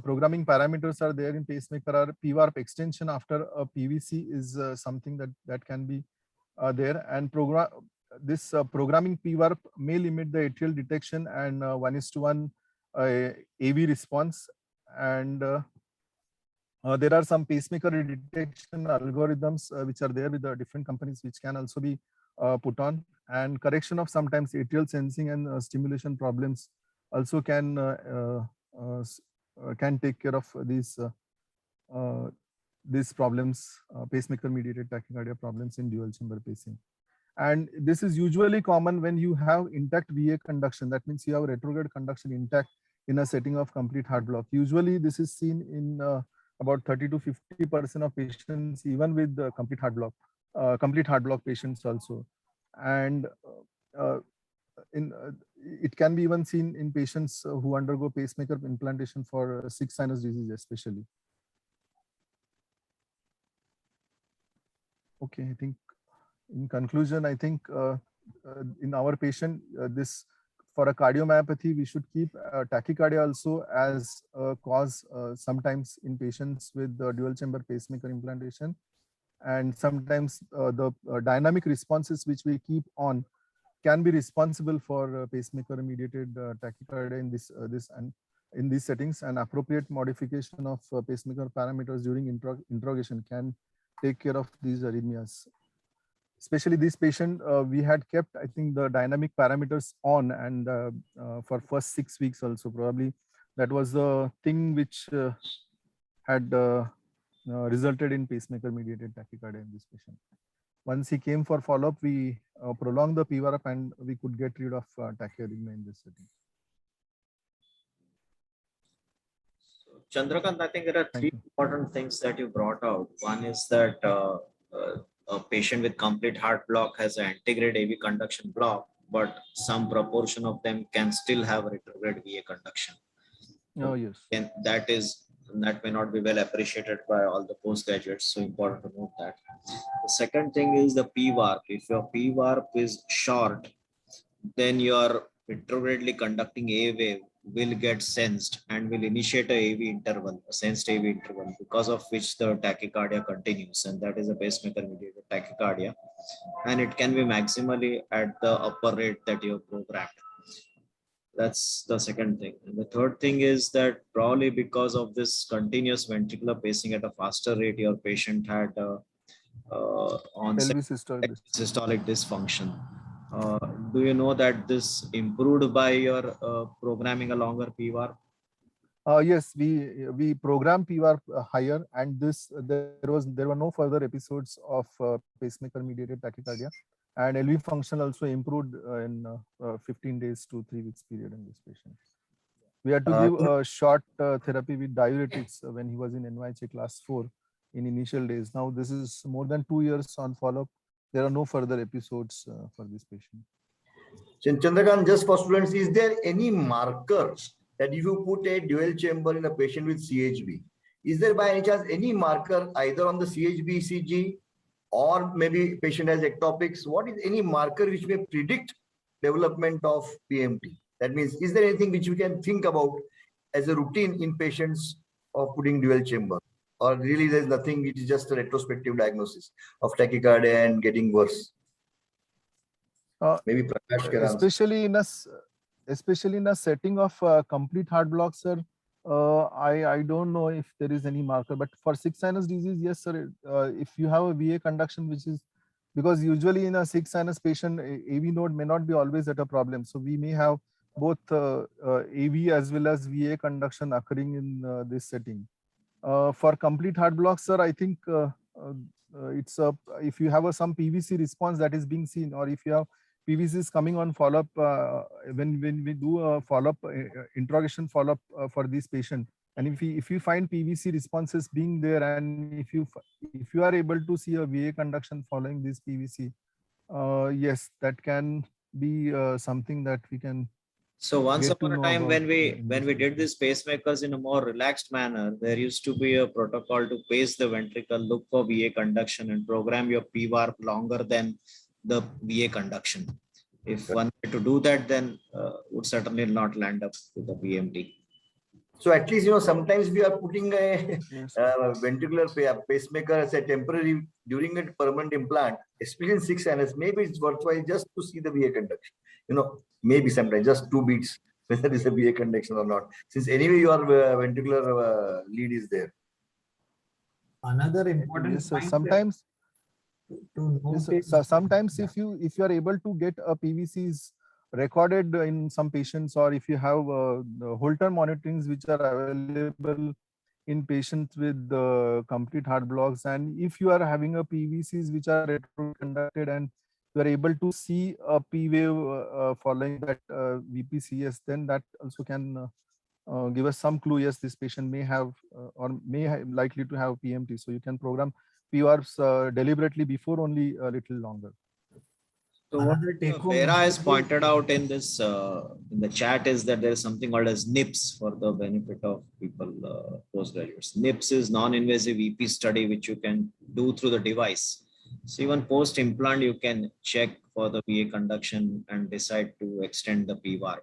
programming parameters are there in pacemaker are PVARP extension after a PVC is something that can be there, and this programming PVARP may limit the atrial detection and 1:1 AV response, and there are some pacemaker detection algorithms which are there with the different companies, which can also be put on, and correction of sometimes atrial sensing and stimulation problems also can take care of these problems, pacemaker mediated tachycardia problems in dual chamber pacing. And this is usually common when you have intact VA conduction. That means you have retrograde conduction intact in a setting of complete heart block. Usually this is seen in about 30 to 50% of patients, even with complete heart block patients also. And it can be even seen in patients who undergo pacemaker implantation for sick sinus disease especially. Okay, I think in conclusion, I think in our patient, this for a cardiomyopathy, we should keep tachycardia also as a cause sometimes in patients with dual chamber pacemaker implantation. And sometimes the dynamic responses which we keep on can be responsible for pacemaker mediated tachycardia in these settings. And appropriate modification of pacemaker parameters during interrogation can take care of these arrhythmias. Especially this patient, we had kept, I think, the dynamic parameters on, and for first 6 weeks also, probably that was the thing which had resulted in pacemaker mediated tachycardia in this patient. Once he came for follow-up, we prolonged the PVRF and we could get rid of tachyarrhythmia in this setting. Chandrakant, I think there are three important things that you brought out. One is that a patient with complete heart block has an antegrade AV conduction block, but some proportion of them can still have retrograde VA conduction. Oh, yes. And that may not be well appreciated by all the postgraduates. So important to note that. The second thing is the PVARP. If your PVARP is short, then your retrogradely conducting A wave will get sensed and will initiate a AV interval, a sensed AV interval, because of which the tachycardia continues, and that is a pacemaker mediated tachycardia, and it can be maximally at the upper rate that you have programmed. That's the second thing. And the third thing is that probably because of this continuous ventricular pacing at a faster rate, your patient had onset systolic dysfunction. Do you know that this improved by your programming a longer PVAR? Yes, we programmed PVAR higher, and there were no further episodes of pacemaker mediated tachycardia, and LV function also improved in 15 days to 3 weeks period in this patient. We had to give a short therapy with diuretics when he was in NYHA class 4 in initial days. Now this is more than 2 years on follow-up. There are no further episodes for this patient. Chandrakant, just for students, is there any markers that if you put a dual chamber in a patient with CHB, is there by any chance any marker either on the CHB ECG or maybe patient has ectopics? What is any marker which may predict development of PMT? That means, is there anything which we can think about as a routine in patients of putting dual chamber? Or really there's nothing, it is just a retrospective diagnosis of tachycardia and getting worse? Maybe Prakash can answer. Especially in a setting of complete heart block, sir, I don't know if there is any marker, but for sick sinus disease, yes, sir. If you have a VA conduction, which is because usually in a sick sinus patient, AV node may not be always at a problem. So we may have both AV as well as VA conduction occurring in this setting. For complete heart block, sir, I think it's if you have some PVC response that is being seen, or if you have PVC is coming on follow-up, when we do a follow-up, interrogation follow-up for this patient, and if you find PVC responses being there, and if you are able to see a VA conduction following this PVC, yes, that can be something that we can. So once upon a time, when we did these pacemakers in a more relaxed manner, there used to be a protocol to pace the ventricle, look for VA conduction, and program your PVARP longer than the VA conduction. If one were to do that, then would certainly not land up with the PMT. So at least, sometimes we are putting a ventricular pacemaker as a temporary during a permanent implant, especially in sick sinus. Maybe it's worthwhile just to see the VA conduction. Maybe sometimes just 2 beats, whether it's a VA conduction or not. Since anyway your ventricular lead is there. Another important point. Sometimes. to Yes, note so is, sometimes yeah. if you are able to get a PVCs recorded in some patients, or if you have the Holter monitorings which are available in patients with complete heart blocks, and if you are having a PVCs which are retroconducted and you are able to see a P wave following that VPCS, then that also can give us some clue. Yes, this patient may have likely to have PMT. So you can program PRs deliberately before only a little longer. So what Another take home Vera has message is- pointed out in this in the chat is that there is something called as NIPS for the benefit of people postgraduates. NIPS is non-invasive EP study which you can do through the device. So even post implant you can check for the VA conduction and decide to extend the PVAR.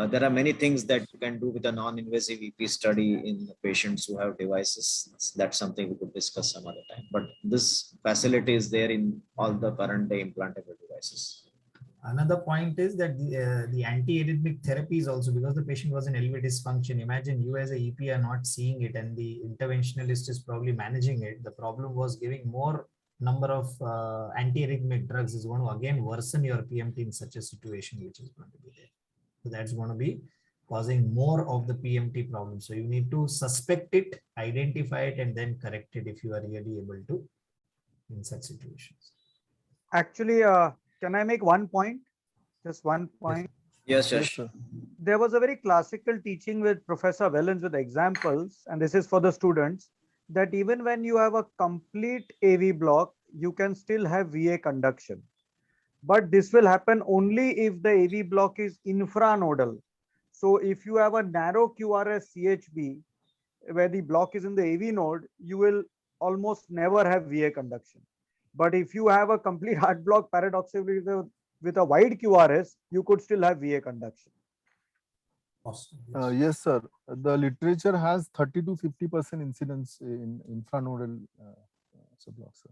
There are many things that you can do with a non-invasive EP study in the patients who have devices. That's something we could discuss some other time. But this facility is there in all the current day implantable devices. Another point is that the anti-arrhythmic therapy is also, because the patient was in LV dysfunction. Imagine you as a EP are not seeing it and the interventionalist is probably managing it. The problem was giving more number of anti-arrhythmic drugs is going to again worsen your PMT in such a situation, which is going to be there. So that's going to be causing more of the PMT problem. So you need to suspect it, identify it, and then correct it if you are really able to in such situations. Actually, can I make one point? Just one point. Yes, Yes, yes. sir. There was a very classical teaching with Professor Wellens with examples, and this is for the students, that even when you have a complete AV block, you can still have VA conduction. But this will happen only if the AV block is infranodal. So if you have a narrow QRS CHB where the block is in the AV node, you will almost never have VA conduction. But if you have a complete heart block paradoxically with a wide QRS, you could still have VA conduction. Awesome. Yes, sir. The literature has 30 to 50% incidence in infranodal subblocks, sir.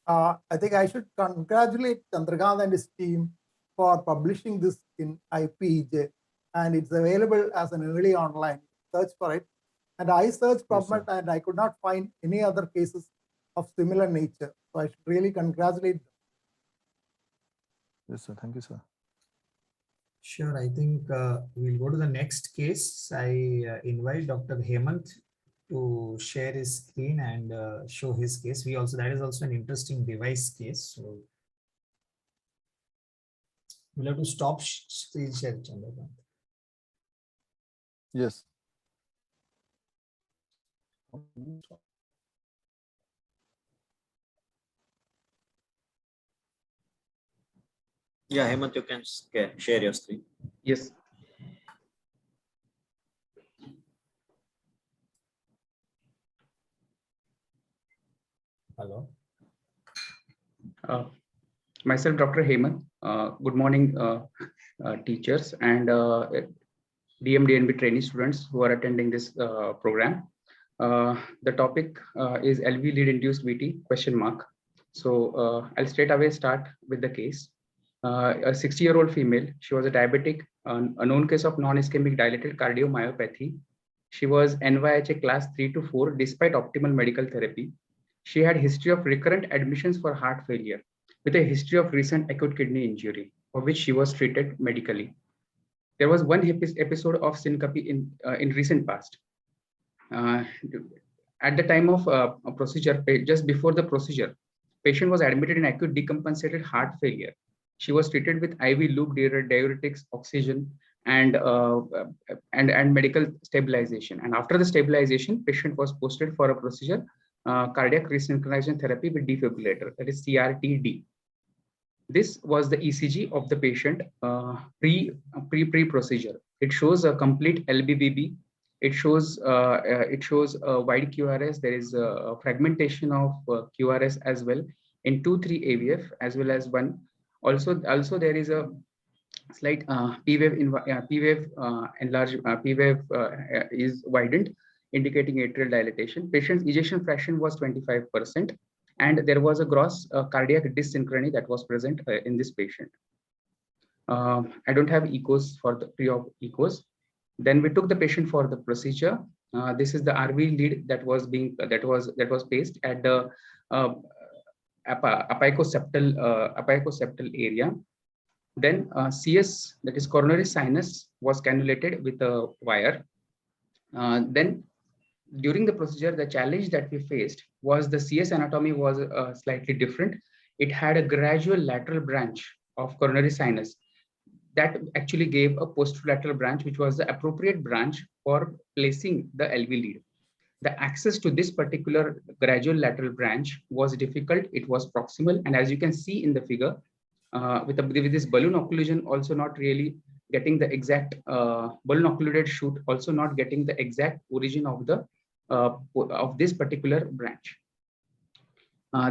I think I should congratulate Chandrakant and his team for publishing this in IPEJ, and it's available as an early online. Search for it. And I searched PubMed and I could not find any other cases of similar nature. So I should really congratulate them. Yes, sir. Thank you, sir. Sure. I think we'll go to the next case. I invite Dr. Hemant to share his screen and show his case. That is also an interesting device case. So we'll have to stop screen share, Chandrakant. Yes. Yeah, Hemant, you can share your screen. Yes. Hello. Myself, Dr. Hemant. Good morning, teachers and DMDNB trainee students who are attending this program. The topic is LV lead induced VT ? So I'll straight away start with the case. A 60-year-old female. She was a diabetic, a known case of non-ischemic dilated cardiomyopathy. She was NYHA class 3 to 4 despite optimal medical therapy. She had history of recurrent admissions for heart failure with a history of recent acute kidney injury, for which she was treated medically. There was one episode of syncope in recent past. At the time of a procedure, just before the procedure, patient was admitted in acute decompensated heart failure. She was treated with IV loop diuretics, oxygen, and medical stabilization. And after the stabilization, patient was posted for a procedure, cardiac resynchronization therapy with defibrillator, that is CRTD. This was the ECG of the patient pre-procedure. It shows a complete LBBB. It shows a wide QRS. There is a fragmentation of QRS as well in 2-3 AVF as well as one. Also there is a slight P wave is widened, indicating atrial dilatation. Patient's ejection fraction was 25%, and there was a gross cardiac dysynchrony that was present in this patient. I don't have echoes for the pre-op echoes. Then we took the patient for the procedure. This is the RV lead that was placed at the apicoseptal area. Then CS, that is coronary sinus, was cannulated with a wire. Then during the procedure, the challenge that we faced was the CS anatomy was slightly different. It had a gradual lateral branch of coronary sinus that actually gave a posterolateral branch, which was the appropriate branch for placing the LV lead. The access to this particular gradual lateral branch was difficult. It was proximal. And as you can see in the figure, with this balloon occlusion also not really getting the exact balloon occluded shoot, also not getting the exact origin of the of this particular branch.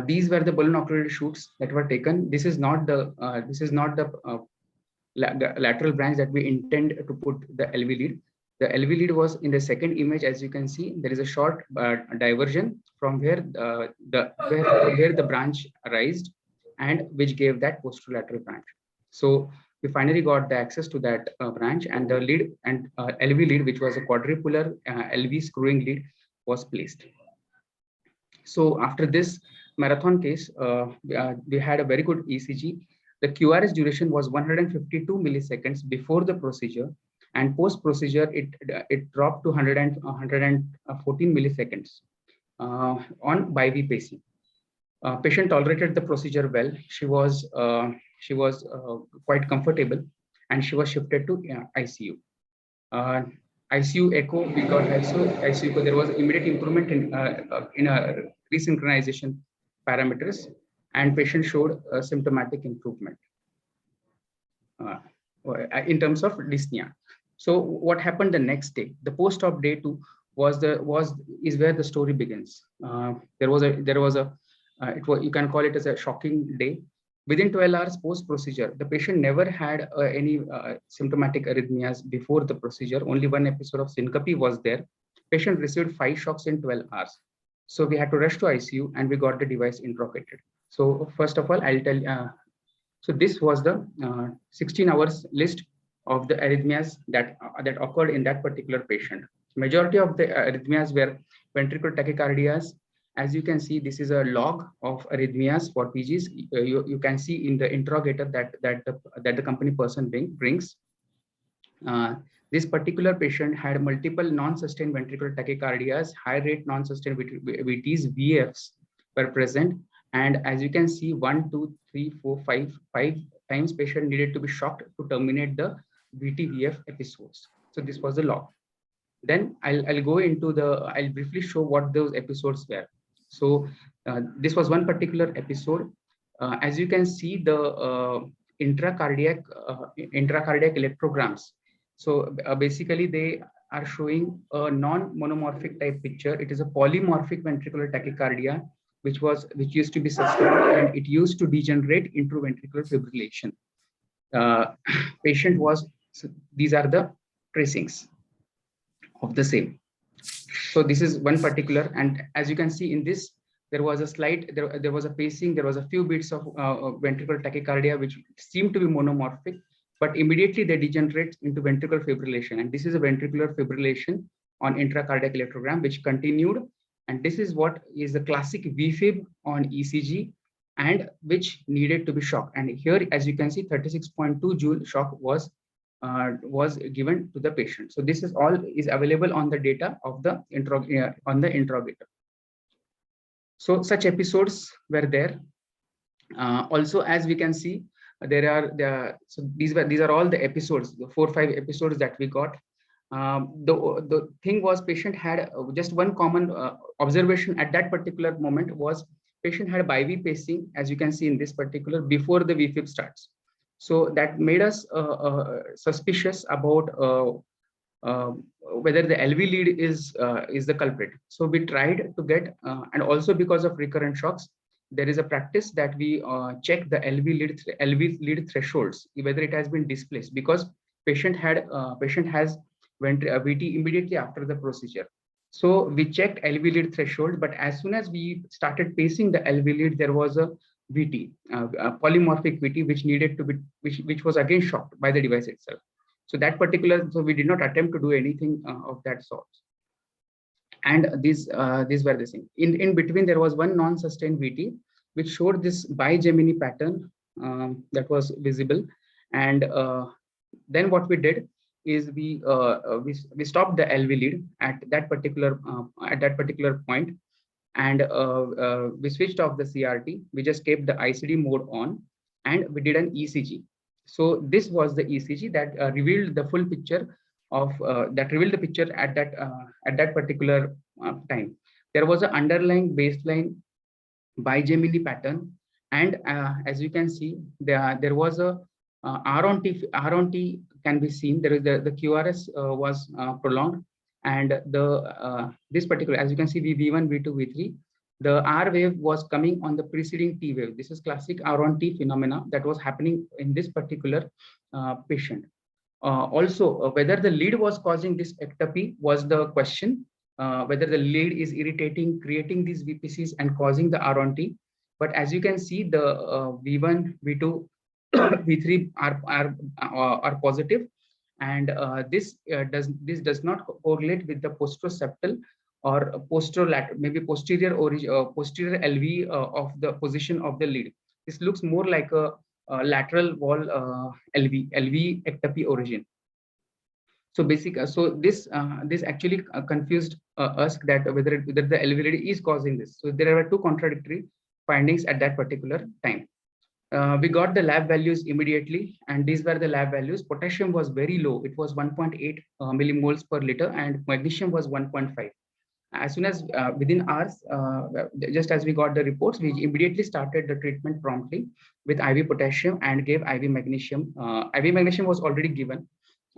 These were the balloon occluded shoots that were taken. This is not the lateral branch that we intend to put the LV lead. The LV lead was in the second image. As you can see, there is a short diversion from where the branch arised, and which gave that posterolateral branch. So we finally got the access to that branch, and the lead and LV lead, which was a quadripolar LV screwing lead, was placed. So after this marathon case, we had a very good ECG. The QRS duration was 152 milliseconds before the procedure, and post procedure it dropped to 114 milliseconds on BiV pacing. Patient tolerated the procedure well. She was quite comfortable, and she was shifted to ICU. ICU echo, we got ICU echo. There was immediate improvement in resynchronization parameters, and patient showed a symptomatic improvement in terms of dyspnea. So what happened the next day? The post-op day 2 is where the story begins. You can call it as a shocking day. Within 12 hours post-procedure, the patient never had any symptomatic arrhythmias before the procedure. Only one episode of syncope was there. Patient received 5 shocks in 12 hours. So we had to rush to ICU, and we got the device introcated. So first of all, I'll tell you. So this was the 16 hours list of the arrhythmias that occurred in that particular patient. Majority of the arrhythmias were ventricular tachycardias. As you can see, this is a log of arrhythmias for PGs. You can see in the interrogator that the company person brings. This particular patient had multiple non-sustained ventricular tachycardias, high rate non-sustained VTs, VFs were present. And as you can see, 1, 2, 3, 4, 5 times patient needed to be shocked to terminate the VT-VF episodes. So this was the log. Then I'll briefly show what those episodes were. So this was one particular episode. As you can see, the intracardiac electrograms. So basically they are showing a non-monomorphic type picture. It is a polymorphic ventricular tachycardia, which used to be sustained, and it used to degenerate into ventricular fibrillation. These are the tracings of the same. So this is one particular, and as you can see in this, there was a slight, there was a pacing, there was a few bits of ventricular tachycardia which seemed to be monomorphic, but immediately they degenerate into ventricular fibrillation. And this is a ventricular fibrillation on intracardiac electrogram, which continued. And this is what is the classic VFib on ECG, and which needed to be shocked. And here, as you can see, 36.2 joule shock was given to the patient. So this is all is available on the data of the interrogator. So such episodes were there. Also, as we can see, these are all the episodes, the 4 or 5 episodes that we got. The thing was, patient had just one common observation at that particular moment was patient had BiV pacing, as you can see in this particular, before the VFib starts. So that made us suspicious about whether the LV lead is the culprit. So we tried to get, and also because of recurrent shocks, there is a practice that we check the LV lead thresholds, whether it has been displaced, because patient has VT immediately after the procedure. So we checked LV lead threshold, but as soon as we started pacing the LV lead, there was a VT, a polymorphic VT, which needed to be, which was again shocked by the device itself. So that particular, so we did not attempt to do anything of that sort. And these were the same. In between, there was one non-sustained VT, which showed this bi-Gemini pattern that was visible. And then what we did is we stopped the LV lead at that particular point, and we switched off the CRT. We just kept the ICD mode on, and we did an ECG. So this was the ECG that revealed the full picture of the picture at that particular time. There was an underlying baseline bi-Gemini pattern, and as you can see, there was a R on T can be seen. There is the QRS was prolonged, and this particular, as you can see, V1, V2, V3, the R wave was coming on the preceding T wave. This is classic R on T phenomena that was happening in this particular patient. Also, whether the lead was causing this ectopy was the question. Whether the lead is irritating, creating these VPCs and causing the R on T. But as you can see, the V1, V2, V3 are positive, and this does not correlate with the posteroseptal or posterolateral, maybe posterior LV of the position of the lead. This looks more like a lateral wall LV ectopy origin. So this actually confused us that whether the LV lead is causing this. So there were two contradictory findings at that particular time. We got the lab values immediately, and these were the lab values. Potassium was very low. It was 1.8 millimoles per liter, and magnesium was 1.5. As soon as within hours, just as we got the reports, we immediately started the treatment promptly with IV potassium and gave IV magnesium. IV magnesium was already given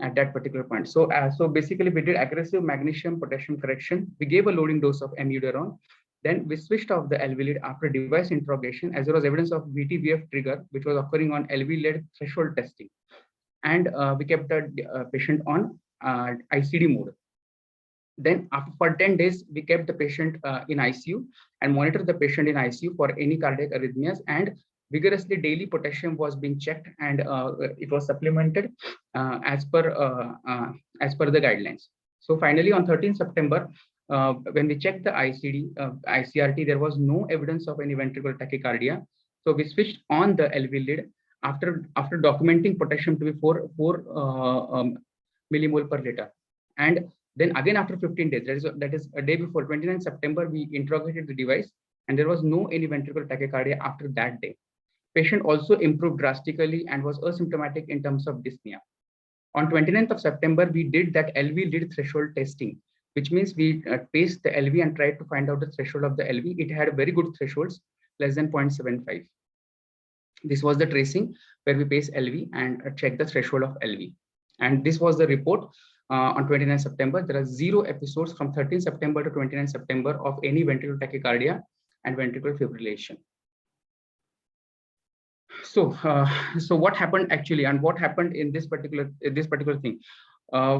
at that particular point. So basically we did aggressive magnesium potassium correction. We gave a loading dose of amiodarone. Then we switched off the LV lead after device interrogation, as there was evidence of VTVF trigger, which was occurring on LV lead threshold testing. And we kept the patient on ICD mode. Then for 10 days, we kept the patient in ICU and monitored the patient in ICU for any cardiac arrhythmias, and vigorously daily potassium was being checked, and it was supplemented as per the guidelines. So finally, on 13th September, when we checked the ICRT, there was no evidence of any ventricular tachycardia. So we switched on the LV lead after documenting potassium to be 4 millimole per liter. And then again, after 15 days, that is a day before 29th September, we interrogated the device, and there was no any ventricular tachycardia after that day. Patient also improved drastically and was asymptomatic in terms of dyspnea. On 29th of September, we did that LV lead threshold testing, which means we paced the LV and tried to find out the threshold of the LV. It had very good thresholds, less than 0.75. This was the tracing where we paced LV and checked the threshold of LV. And this was the report. On 29 September, there are 0 episodes from 13 September to 29 September of any ventricular tachycardia and ventricular fibrillation. So, so what happened actually, and what happened in this particular thing? I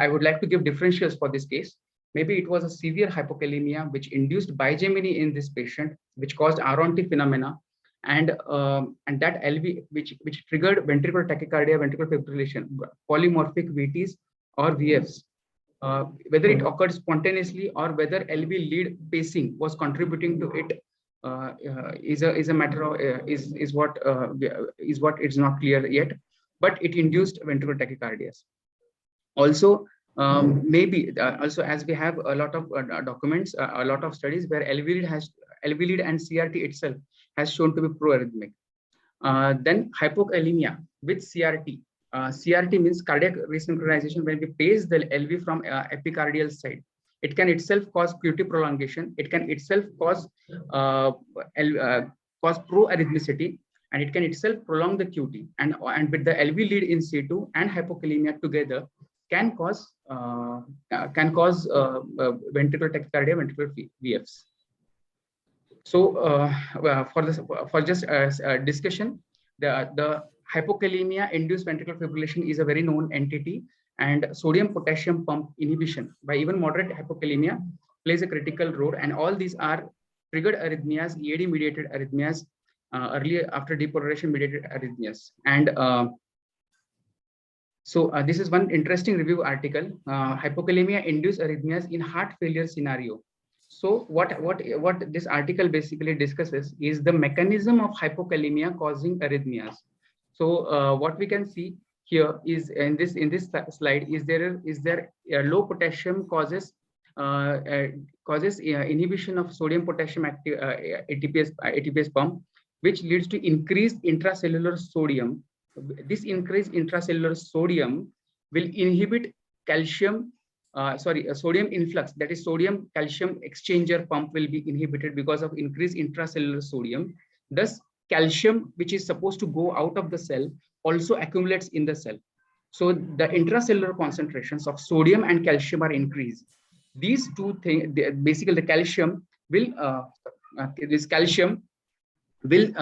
would like to give differentials for this case. Maybe it was a severe hypokalemia which induced bi-Gemini in this patient, which caused R-on-T phenomena, and that LV which triggered ventricular tachycardia, ventricular fibrillation, polymorphic VTs or VFs. Whether it occurred spontaneously or whether LV lead pacing was contributing to it is a matter of is what is not clear yet, but it induced ventricular tachycardias. Also, maybe also, as we have a lot of documents, a lot of studies where LV lead and CRT itself has shown to be pro-arrhythmic. Then hypokalemia with CRT. CRT means cardiac resynchronization. When we pace the LV from epicardial side, it can itself cause QT prolongation. It can itself cause pro-arrhythmicity, and it can itself prolong the QT. And with the LV lead in situ and hypokalemia together, can cause ventricular tachycardia, ventricular VFs. So for just discussion, the hypokalemia induced ventricular fibrillation is a very known entity, and sodium potassium pump inhibition by even moderate hypokalemia plays a critical role, and all these are triggered arrhythmias, EAD mediated arrhythmias, earlier after depolarization mediated arrhythmias. And so this is one interesting review article, hypokalemia induced arrhythmias in heart failure scenario. So what this article basically discusses is the mechanism of hypokalemia causing arrhythmias. So what we can see here is in this slide is there low potassium causes inhibition of sodium potassium ATPase pump, which leads to increased intracellular sodium. This increased intracellular sodium will inhibit sodium influx, that is sodium calcium exchanger pump will be inhibited because of increased intracellular sodium. Thus calcium, which is supposed to go out of the cell, also accumulates in the cell. So the intracellular concentrations of sodium and calcium are increased. These two things, basically the calcium will this calcium will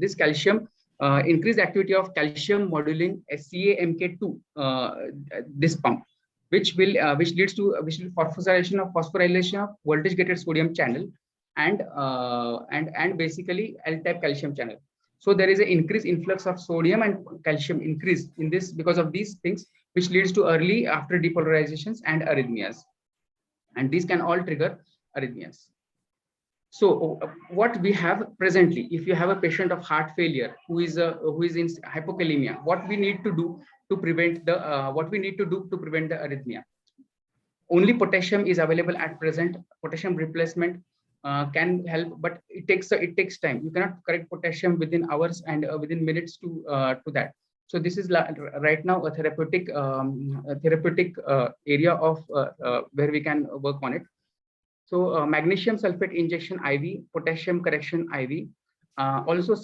this calcium increased activity of calcium modulating CAMK2 this pump, which leads to phosphorylation of voltage gated sodium channel and basically L-type calcium channel. So there is an increased influx of sodium and calcium increase in this because of these things, which leads to early after depolarizations and arrhythmias, and these can all trigger arrhythmias. So what we have presently, if you have a patient of heart failure who is in hypokalemia, what we need to do to prevent the arrhythmia? Only potassium is available at present. Potassium replacement can help, but it takes time. You cannot correct potassium within hours and within minutes to that. So this is right now a therapeutic area of where we can work on it. So magnesium sulfate injection IV, potassium correction IV, also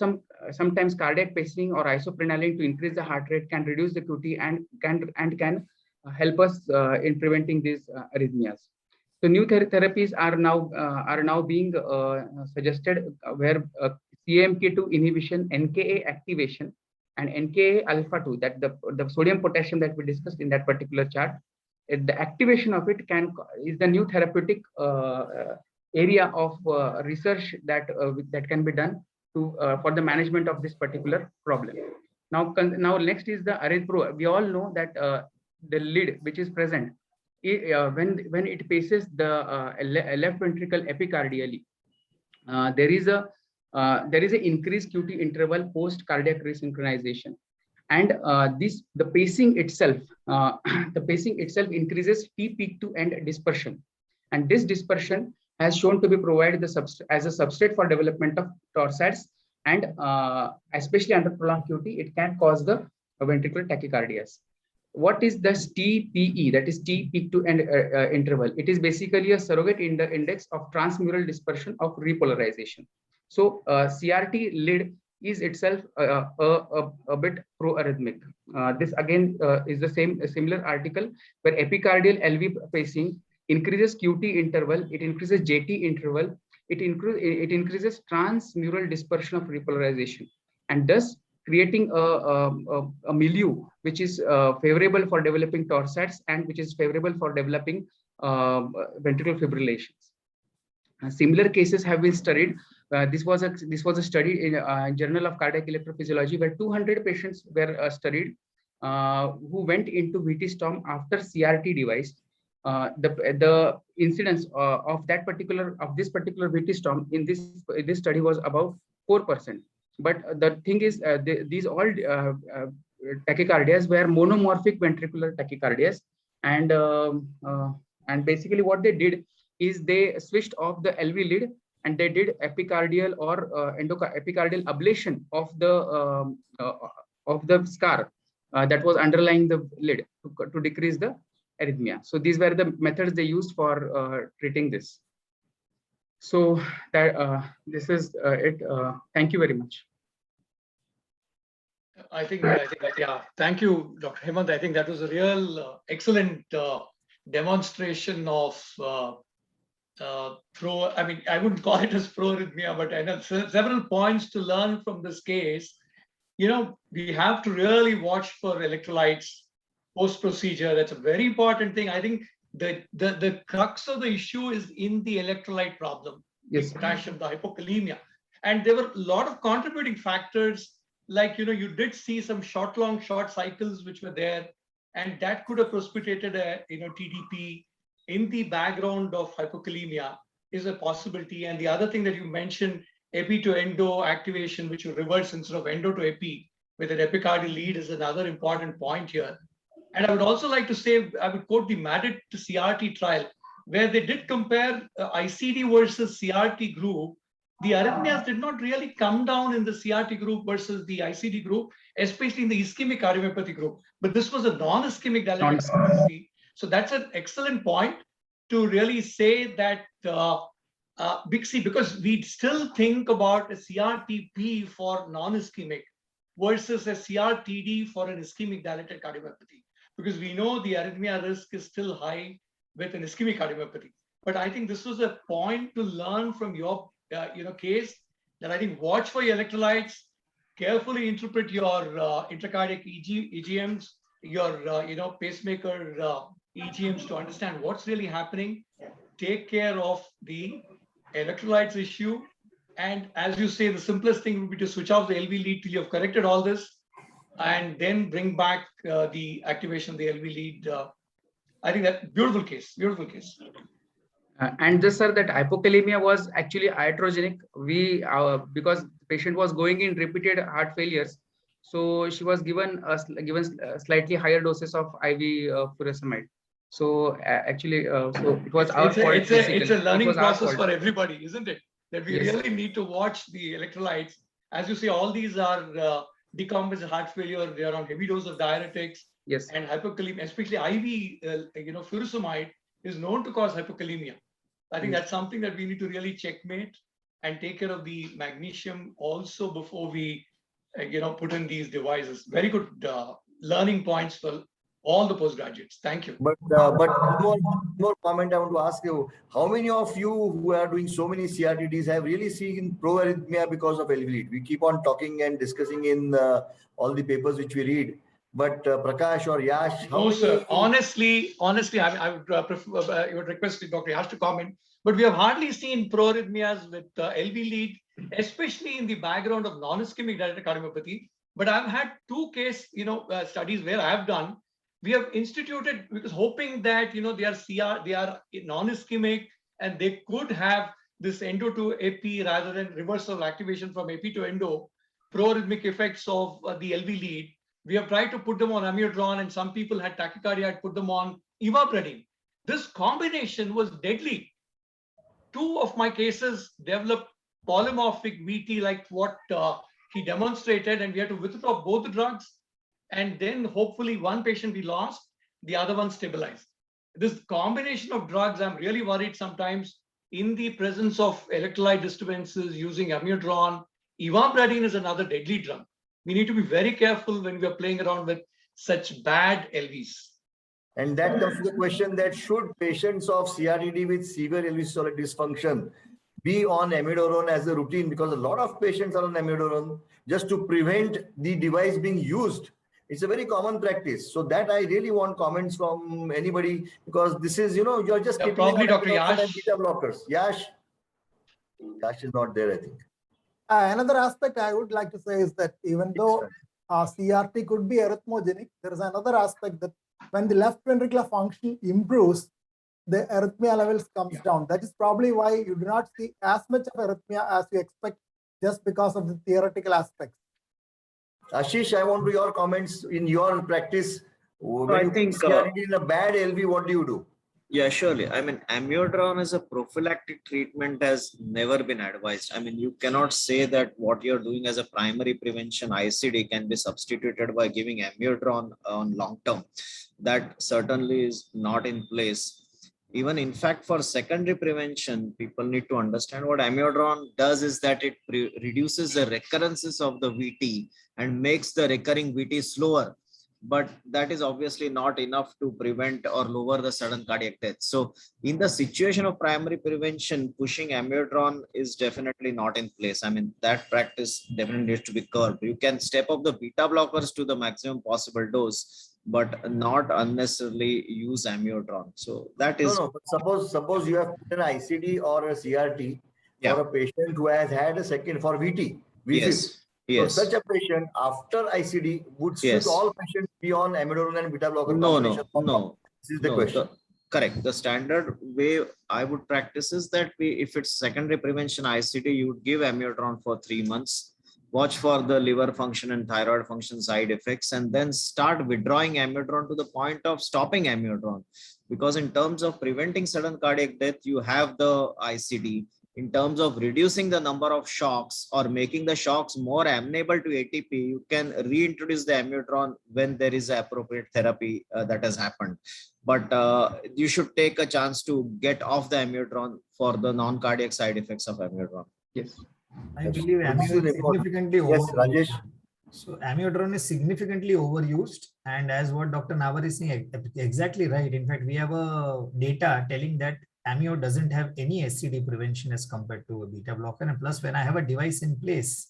sometimes cardiac pacing or isoprenaline to increase the heart rate can reduce the QT and can help us in preventing these arrhythmias. So new therapies are now being suggested where CAMK2 inhibition, NKA activation, and NKA alpha 2, that the sodium potassium that we discussed in that particular chart. The activation of it is the new therapeutic area of research that can be done for the management of this particular problem. Now next is the arrhythmia. We all know that the lead which is present when it paces the left ventricle epicardially, there is a increased QT interval post cardiac resynchronization. And the pacing itself increases T peak to end dispersion, and this dispersion has shown to be provided as a substrate for development of torsades, and especially under prolonged QT, it can cause the ventricular tachycardias. What is the TPE? That is T peak to end interval. It is basically a surrogate index of transmural dispersion of repolarization. So CRT lead is itself a bit pro-arrhythmic. This again is the similar article where epicardial LV pacing increases QT interval, it increases JT interval, it increases transmural dispersion of repolarization, and thus creating a milieu which is favorable for developing torsades and which is favorable for developing ventricular fibrillations. Similar cases have been studied. This was a study in Journal of Cardiac Electrophysiology where 200 patients were studied who went into VT storm after CRT device. The incidence of this particular VT storm in this study was about 4%. But the thing is, these all tachycardias were monomorphic ventricular tachycardias, and basically what they did is they switched off the LV lead and they did epicardial or epicardial ablation of the scar that was underlying the lid to decrease the arrhythmia. So these were the methods they used for treating this. So that this is it. Thank you very much. I think yeah. Thank you, Dr. Hemant. I think that was a real excellent demonstration of I mean, I wouldn't call it as pro-arrhythmia, but I know several points to learn from this case. You know, we have to really watch for electrolytes post-procedure. That's a very important thing. I think the crux of the issue is in the electrolyte problem, Yes. the potassium, the hypokalemia. And there were a lot of contributing factors, like, you know, you did see some short cycles which were there. and that could have precipitated a TDP in the background of hypokalemia is a possibility. And the other thing that you mentioned, epi to endo activation, which you reverse instead of endo to epi with an epicardial lead, is another important point here. And I would also like to say, I would quote the MADIT to CRT trial, where they did compare ICD versus CRT group. The arrhythmias did not really come down in the CRT group versus the ICD group, especially in the ischemic cardiomyopathy group. But this was a non-ischemic dilated cardiomyopathy. So that's an excellent point to really say that Big C, because we still think about a CRTP for non-ischemic versus a CRTD for an ischemic dilated cardiomyopathy, because we know the arrhythmia risk is still high with an ischemic cardiomyopathy. But I think this was a point to learn from your case, that I think watch for your electrolytes, carefully interpret your intracardiac EGMs, your pacemaker EGMs to understand what's really happening. Take care of the electrolytes issue. And as you say, the simplest thing would be to switch off the LV lead till you've corrected all this, and then bring back the activation of the LV lead. I think that beautiful case. And just sir, that hypokalemia was actually iatrogenic. Because the patient was going in repeated heart failures, so she was given slightly higher doses of IV furosemide. So actually, so it was our fault. It's a learning process for everybody, isn't it? That we really need to watch the electrolytes. As you say, all these are decompensated heart failure. They are on heavy dose of diuretics. Yes. And hypokalemia, especially IV, furosemide is known to cause hypokalemia. I think that's something that we need to really checkmate and take care of the magnesium also before we, put in these devices. Very good learning points for all the postgraduates. Thank you. But one more comment I want to ask you: how many of you who are doing so many CRTDs have really seen proarrhythmia because of LV lead? We keep on talking and discussing in all the papers which we read. But Prakash or Yash, no, sir. Honestly, I would request Dr. Yash to comment. But we have hardly seen proarrhythmias with LV lead, especially in the background of non-ischemic dilated cardiomyopathy. But I've had two case, studies where I have done. We have instituted, because hoping that they are non-ischemic and they could have this endo to epi rather than reversal activation from epi to endo, proarrhythmic effects of the LV lead. We have tried to put them on amiodarone, and some people had tachycardia. I'd put them on ivabradine. This combination was deadly. Two of my cases developed polymorphic VT like what he demonstrated, and we had to withdraw both the drugs. And then hopefully one patient we lost, the other one stabilized. This combination of drugs, I'm really worried sometimes in the presence of electrolyte disturbances using amiodarone. Ivabradine is another deadly drug. We need to be very careful when we are playing around with such bad LVs. And that comes to the question that should patients of CRTD with severe LV systolic dysfunction be on amiodarone as a routine? Because a lot of patients are on amiodarone just to prevent the device being used. It's a very common practice. So that I really want comments from anybody, because this is, you're just keeping probably Dr. Yash. Beta blockers. Yash is not there, I think. Another aspect I would like to say is that even though CRT could be arrhythmogenic, there is another aspect that when the left ventricular function improves, the arrhythmia levels comes down. That is probably why you do not see as much of arrhythmia as you expect, just because of the theoretical aspects. Ashish, I want your comments in your practice. When I think CRT in a bad LV, what do you do? Yeah, surely. I mean, amiodarone as a prophylactic treatment has never been advised. I mean, you cannot say that what you're doing as a primary prevention ICD can be substituted by giving amiodarone on long term. That certainly is not in place. Even in fact, for secondary prevention, people need to understand what amiodarone does is that it reduces the recurrences of the VT and makes the recurring VT slower. But that is obviously not enough to prevent or lower the sudden cardiac death. So in the situation of primary prevention, pushing amiodarone is definitely not in place. I mean, that practice definitely needs to be curbed. You can step up the beta blockers to the maximum possible dose, but not unnecessarily use amiodarone. So that is... No, but suppose you have put an ICD or a CRT for a patient who has had a second for VT. Yes. Yes. So such a patient after ICD should Yes. all patients be on amiodarone and beta blocker No, combination? no. This is the No, question. correct. The standard way I would practice is that if it's secondary prevention ICD, you would give amiodarone for 3 months, watch for the liver function and thyroid function side effects, and then start withdrawing amiodarone to the point of stopping amiodarone. Because in terms of preventing sudden cardiac death, you have the ICD. In terms of reducing the number of shocks or making the shocks more amenable to ATP, you can reintroduce the amiodarone when there is appropriate therapy that has happened. But you should take a chance to get off the amiodarone for the non-cardiac side effects of amiodarone. Yes. I believe So this is amio is important. significantly Yes, overused. Rajesh. So amiodarone is significantly overused, and as what Dr. Navar is saying, exactly right. In fact, we have a data telling that amio doesn't have any SCD prevention as compared to a beta blocker. And plus, when I have a device in place,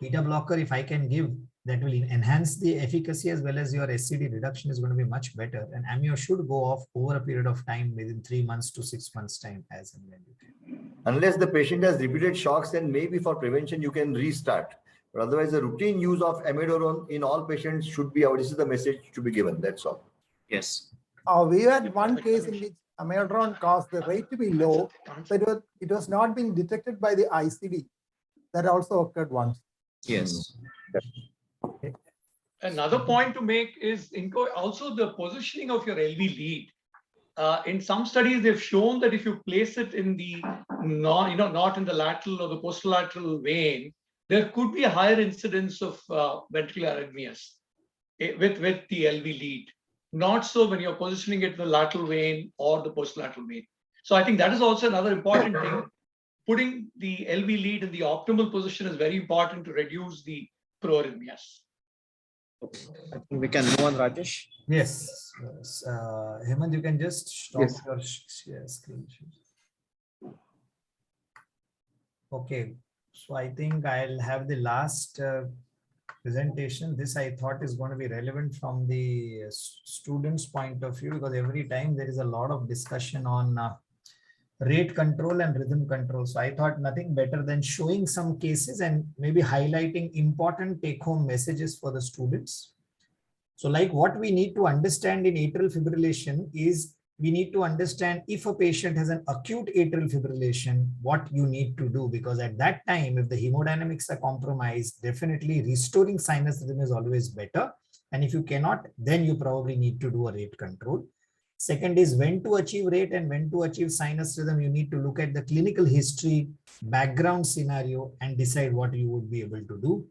beta blocker, if I can give, that will enhance the efficacy as well as your SCD reduction is going to be much better. And amio should go off over a period of time within 3 months to 6 months time as and when you can. Unless the patient has repeated shocks, then maybe for prevention you can restart. But otherwise, the routine use of amiodarone in all patients should be, this is the message to be given. That's all. Yes. We had one case in which amiodarone caused the rate to be low, but it was not being detected by the ICD. That also occurred once. Yes. Another point to make is also the positioning of your LV lead. In some studies, they've shown that if you place it in the not in the lateral or the posterolateral vein, there could be a higher incidence of ventricular arrhythmias with the LV lead. Not so when you're positioning it in the lateral vein or the posterolateral vein. So I think that is also another important thing. Putting the LV lead in the optimal position is very important to reduce the proarrhythmias. I think we can move on, Rajesh. Yes. Hemant, you can just stop Yes. your share screen. Okay. So I think I'll have the last presentation. This I thought is going to be relevant from the students' point of view, because every time there is a lot of discussion on rate control and rhythm control. So I thought nothing better than showing some cases and maybe highlighting important take-home messages for the students. So like what we need to understand in atrial fibrillation is we need to understand if a patient has an acute atrial fibrillation, what you need to do, because at that time, if the hemodynamics are compromised, definitely restoring sinus rhythm is always better. And if you cannot, then you probably need to do a rate control. Second is when to achieve rate and when to achieve sinus rhythm. You need to look at the clinical history, background scenario, and decide what you would be able to do.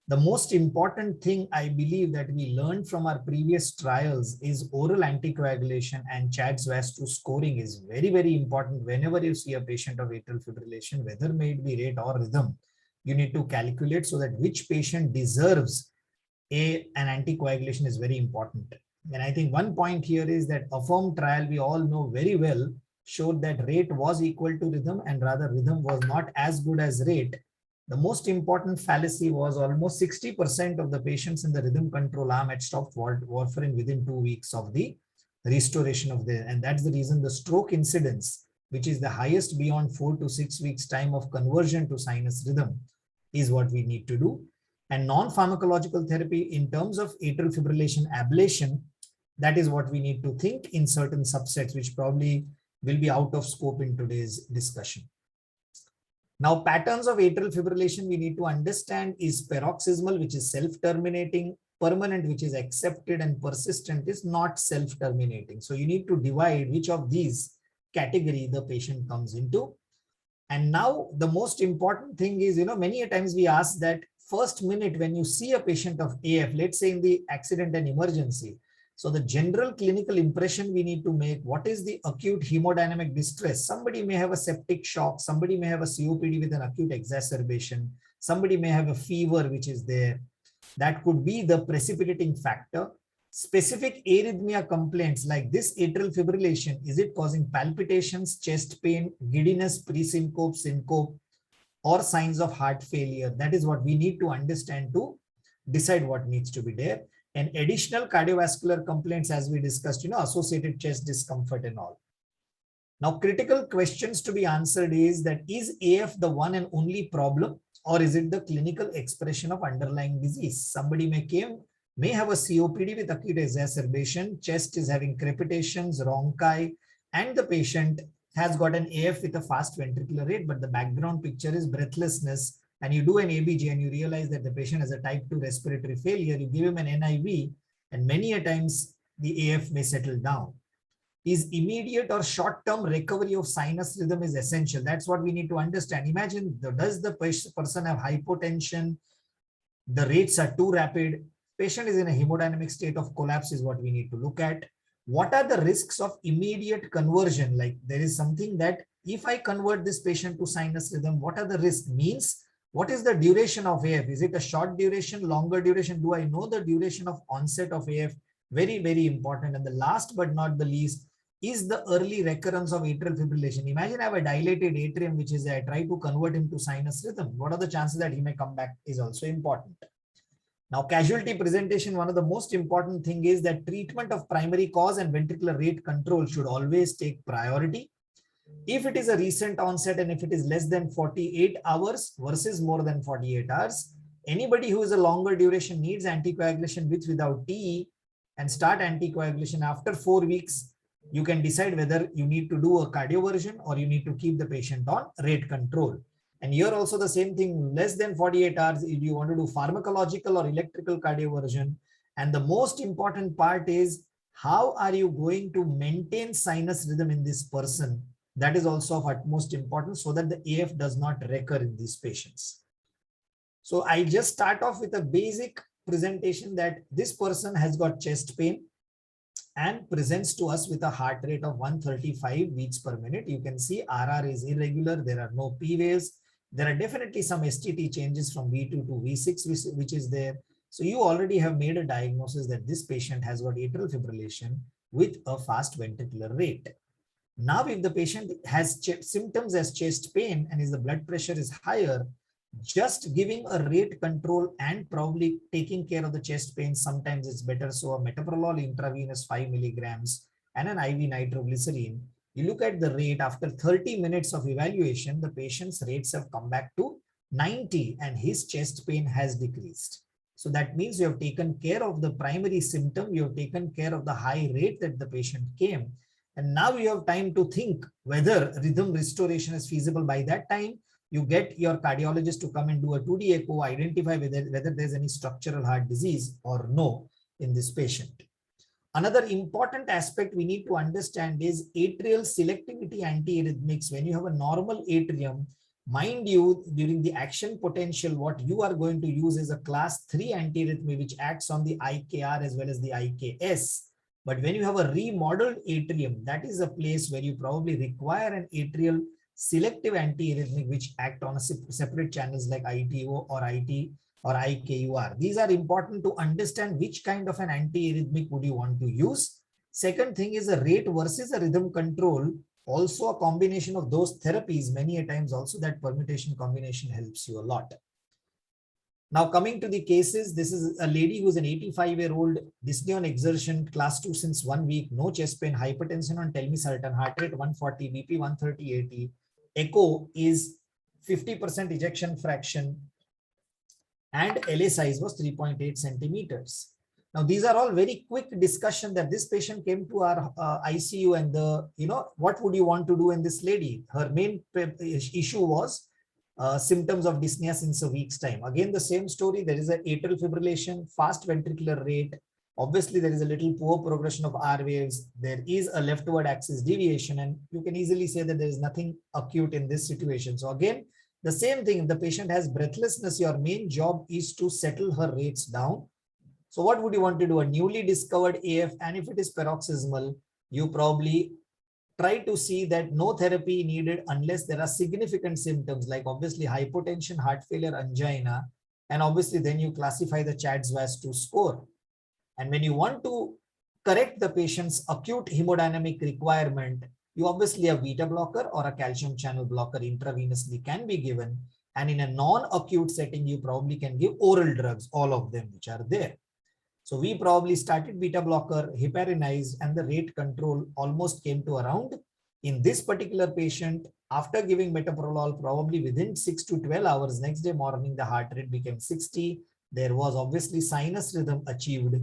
The most important thing I believe that we learned from our previous trials is oral anticoagulation and CHA2DS2 scoring is very, very important. Whenever you see a patient of atrial fibrillation, whether may it be rate or rhythm, you need to calculate so that which patient deserves an anticoagulation is very important. And I think one point here is that AFFIRM trial, we all know very well, showed that rate was equal to rhythm and rather rhythm was not as good as rate. The most important fallacy was almost 60% of the patients in the rhythm control arm had stopped warfarin within 2 weeks of the restoration of the, and that's the reason the stroke incidence, which is the highest beyond 4 to 6 weeks time of conversion to sinus rhythm, is what we need to do. And non-pharmacological therapy in terms of atrial fibrillation ablation, that is what we need to think in certain subsets, which probably will be out of scope in today's discussion. Now, patterns of atrial fibrillation we need to understand is paroxysmal, which is self-terminating, permanent, which is accepted, and persistent is not self-terminating. So you need to divide which of these category the patient comes into. And now the most important thing is, many a times we ask that first minute when you see a patient of AF, let's say in the accident and emergency. So the general clinical impression we need to make, what is the acute hemodynamic distress? Somebody may have a septic shock. Somebody may have a COPD with an acute exacerbation. Somebody may have a fever, which is there. That could be the precipitating factor. Specific arrhythmia complaints like this atrial fibrillation, is it causing palpitations, chest pain, giddiness, pre-syncope, syncope, or signs of heart failure? That is what we need to understand to decide what needs to be there. And additional cardiovascular complaints, as we discussed, associated chest discomfort and all. Now, critical questions to be answered is that, is AF the one and only problem, or is it the clinical expression of underlying disease? Somebody may have a COPD with acute exacerbation, chest is having crepitations, rhonchi, and the patient has got an AF with a fast ventricular rate, but the background picture is breathlessness, and you do an ABG and you realize that the patient has a type 2 respiratory failure, you give him an NIV, and many a times the AF may settle down. Is immediate or short-term recovery of sinus rhythm is essential. That's what we need to understand. Imagine, does the person have hypotension? The rates are too rapid. Patient is in a hemodynamic state of collapse is what we need to look at. What are the risks of immediate conversion? Like there is something that if I convert this patient to sinus rhythm, what are the risks? Means, what is the duration of AF? Is it a short duration, longer duration? Do I know the duration of onset of AF? Very, very important. And the last but not the least, is the early recurrence of atrial fibrillation. Imagine I have a dilated atrium, which is I try to convert him to sinus rhythm. What are the chances that he may come back is also important. Now, casualty presentation, one of the most important thing is that treatment of primary cause and ventricular rate control should always take priority. If it is a recent onset and if it is less than 48 hours versus more than 48 hours, anybody who is a longer duration needs anticoagulation with without TE and start anticoagulation after 4 weeks. You can decide whether you need to do a cardioversion or you need to keep the patient on rate control. And here also the same thing, less than 48 hours, if you want to do pharmacological or electrical cardioversion. And the most important part is, how are you going to maintain sinus rhythm in this person? That is also of utmost importance so that the AF does not recur in these patients. So I just start off with a basic presentation that this person has got chest pain and presents to us with a heart rate of 135 beats per minute. You can see RR is irregular. There are no P waves. There are definitely some STT changes from V2 to V6, which is there. So you already have made a diagnosis that this patient has got atrial fibrillation with a fast ventricular rate. Now, if the patient has symptoms as chest pain and the blood pressure is higher, just giving a rate control and probably taking care of the chest pain, sometimes it's better. So a metoprolol intravenous 5 milligrams and an IV nitroglycerine. You look at the rate after 30 minutes of evaluation, the patient's rates have come back to 90 and his chest pain has decreased. So that means you have taken care of the primary symptom, you have taken care of the high rate that the patient came. And now you have time to think whether rhythm restoration is feasible. By that time, you get your cardiologist to come and do a 2D echo, identify whether there's any structural heart disease or no in this patient. Another important aspect we need to understand is atrial selectivity antiarrhythmics. When you have a normal atrium, mind you, during the action potential, what you are going to use is a class 3 antiarrhythmia, which acts on the IKR as well as the IKS. But when you have a remodeled atrium, that is a place where you probably require an atrial selective antiarrhythmic which act on a separate channels like ITO or IT or IKUR. These are important to understand which kind of an antiarrhythmic would you want to use. Second thing is a rate versus a rhythm control. Also a combination of those therapies, many a times also that permutation combination helps you a lot. Now coming to the cases, this is a lady who's an 85-year-old, dyspnea on exertion, class 2 since 1 week, no chest pain, hypertension on telmisartan, heart rate 140, BP 130/80. Echo is 50% ejection fraction and LA size was 3.8 centimeters. Now, these are all very quick discussion that this patient came to our ICU and what would you want to do in this lady? Her main issue was symptoms of dyspnea since a week's time. Again, the same story. There is an atrial fibrillation, fast ventricular rate. Obviously, there is a little poor progression of R waves. There is a leftward axis deviation, and you can easily say that there is nothing acute in this situation. So again, the same thing, if the patient has breathlessness, your main job is to settle her rates down. So what would you want to do? A newly discovered AF, and if it is paroxysmal, you probably try to see that no therapy needed unless there are significant symptoms like obviously hypotension, heart failure, angina, and obviously then you classify the CHA2DS2 score. And when you want to correct the patient's acute hemodynamic requirement, you obviously have beta blocker or a calcium channel blocker intravenously can be given. And in a non-acute setting, you probably can give oral drugs, all of them which are there. So we probably started beta blocker, heparinase, and the rate control almost came to around, in this particular patient, After giving metoprolol, probably within 6 to 12 hours, next day morning, the heart rate became 60. There was obviously sinus rhythm achieved.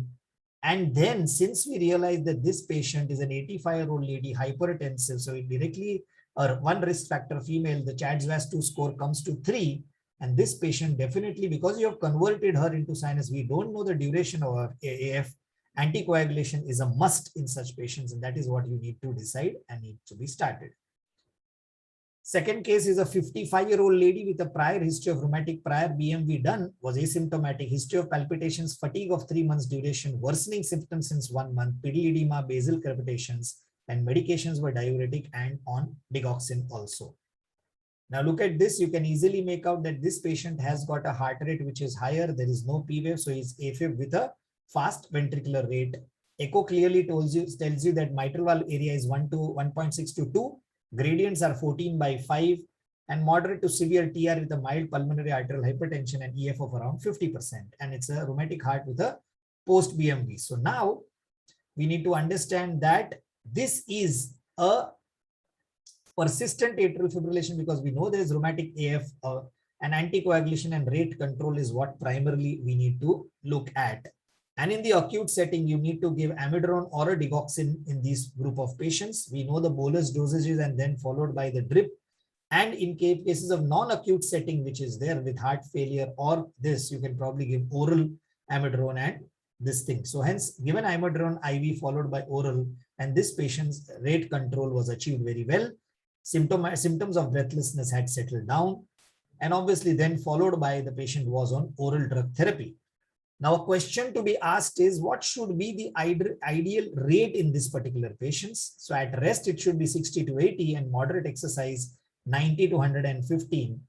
And then since we realized that this patient is an 85-year-old lady, hypertensive, so it directly, or one risk factor female, the CHA2DS2 score comes to 3. And this patient definitely, because you have converted her into sinus, we don't know the duration of her AF. Anticoagulation is a must in such patients, and that is what you need to decide and need to be started. Second case is a 55-year-old lady with a prior history of rheumatic, prior BMV done, was asymptomatic, history of palpitations, fatigue of 3 months duration, worsening symptoms since 1 month, pedal edema, basal crepitations, and medications were diuretic and on digoxin also. Now look at this, you can easily make out that this patient has got a heart rate which is higher, there is no P wave, so he's AFib with a fast ventricular rate. Echo clearly tells you that mitral valve area is 1.6 to 2. Gradients are 14/5 and moderate to severe TR with a mild pulmonary arterial hypertension and EF of around 50%. And it's a rheumatic heart with a post BMV. So now we need to understand that this is a persistent atrial fibrillation because we know there is rheumatic AF and anticoagulation and rate control is what primarily we need to look at. And in the acute setting, you need to give amiodarone or a digoxin in this group of patients. We know the bolus dosages and then followed by the drip. And in cases of non-acute setting, which is there with heart failure or this, you can probably give oral amiodarone and this thing. So hence, given amiodarone IV followed by oral, and this patient's rate control was achieved very well. Symptoms of breathlessness had settled down. And obviously then followed by the patient was on oral drug therapy. Now, a question to be asked is what should be the ideal rate in this particular patients? So at rest, it should be 60 to 80 and moderate exercise 90 to 115.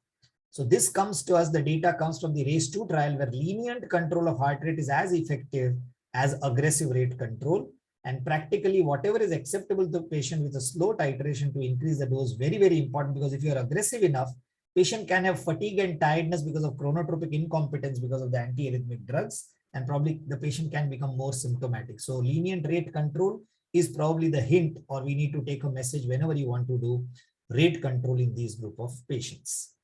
So this comes to us, the data comes from the RACE2 trial where lenient control of heart rate is as effective as aggressive rate control. And practically whatever is acceptable to the patient with a slow titration to increase the dose, very, very important, because if you are aggressive enough, patient can have fatigue and tiredness because of chronotropic incompetence because of the antiarrhythmic drugs, and probably the patient can become more symptomatic. So lenient rate control is probably the hint, or we need to take a message whenever you want to do rate control in these group of patients.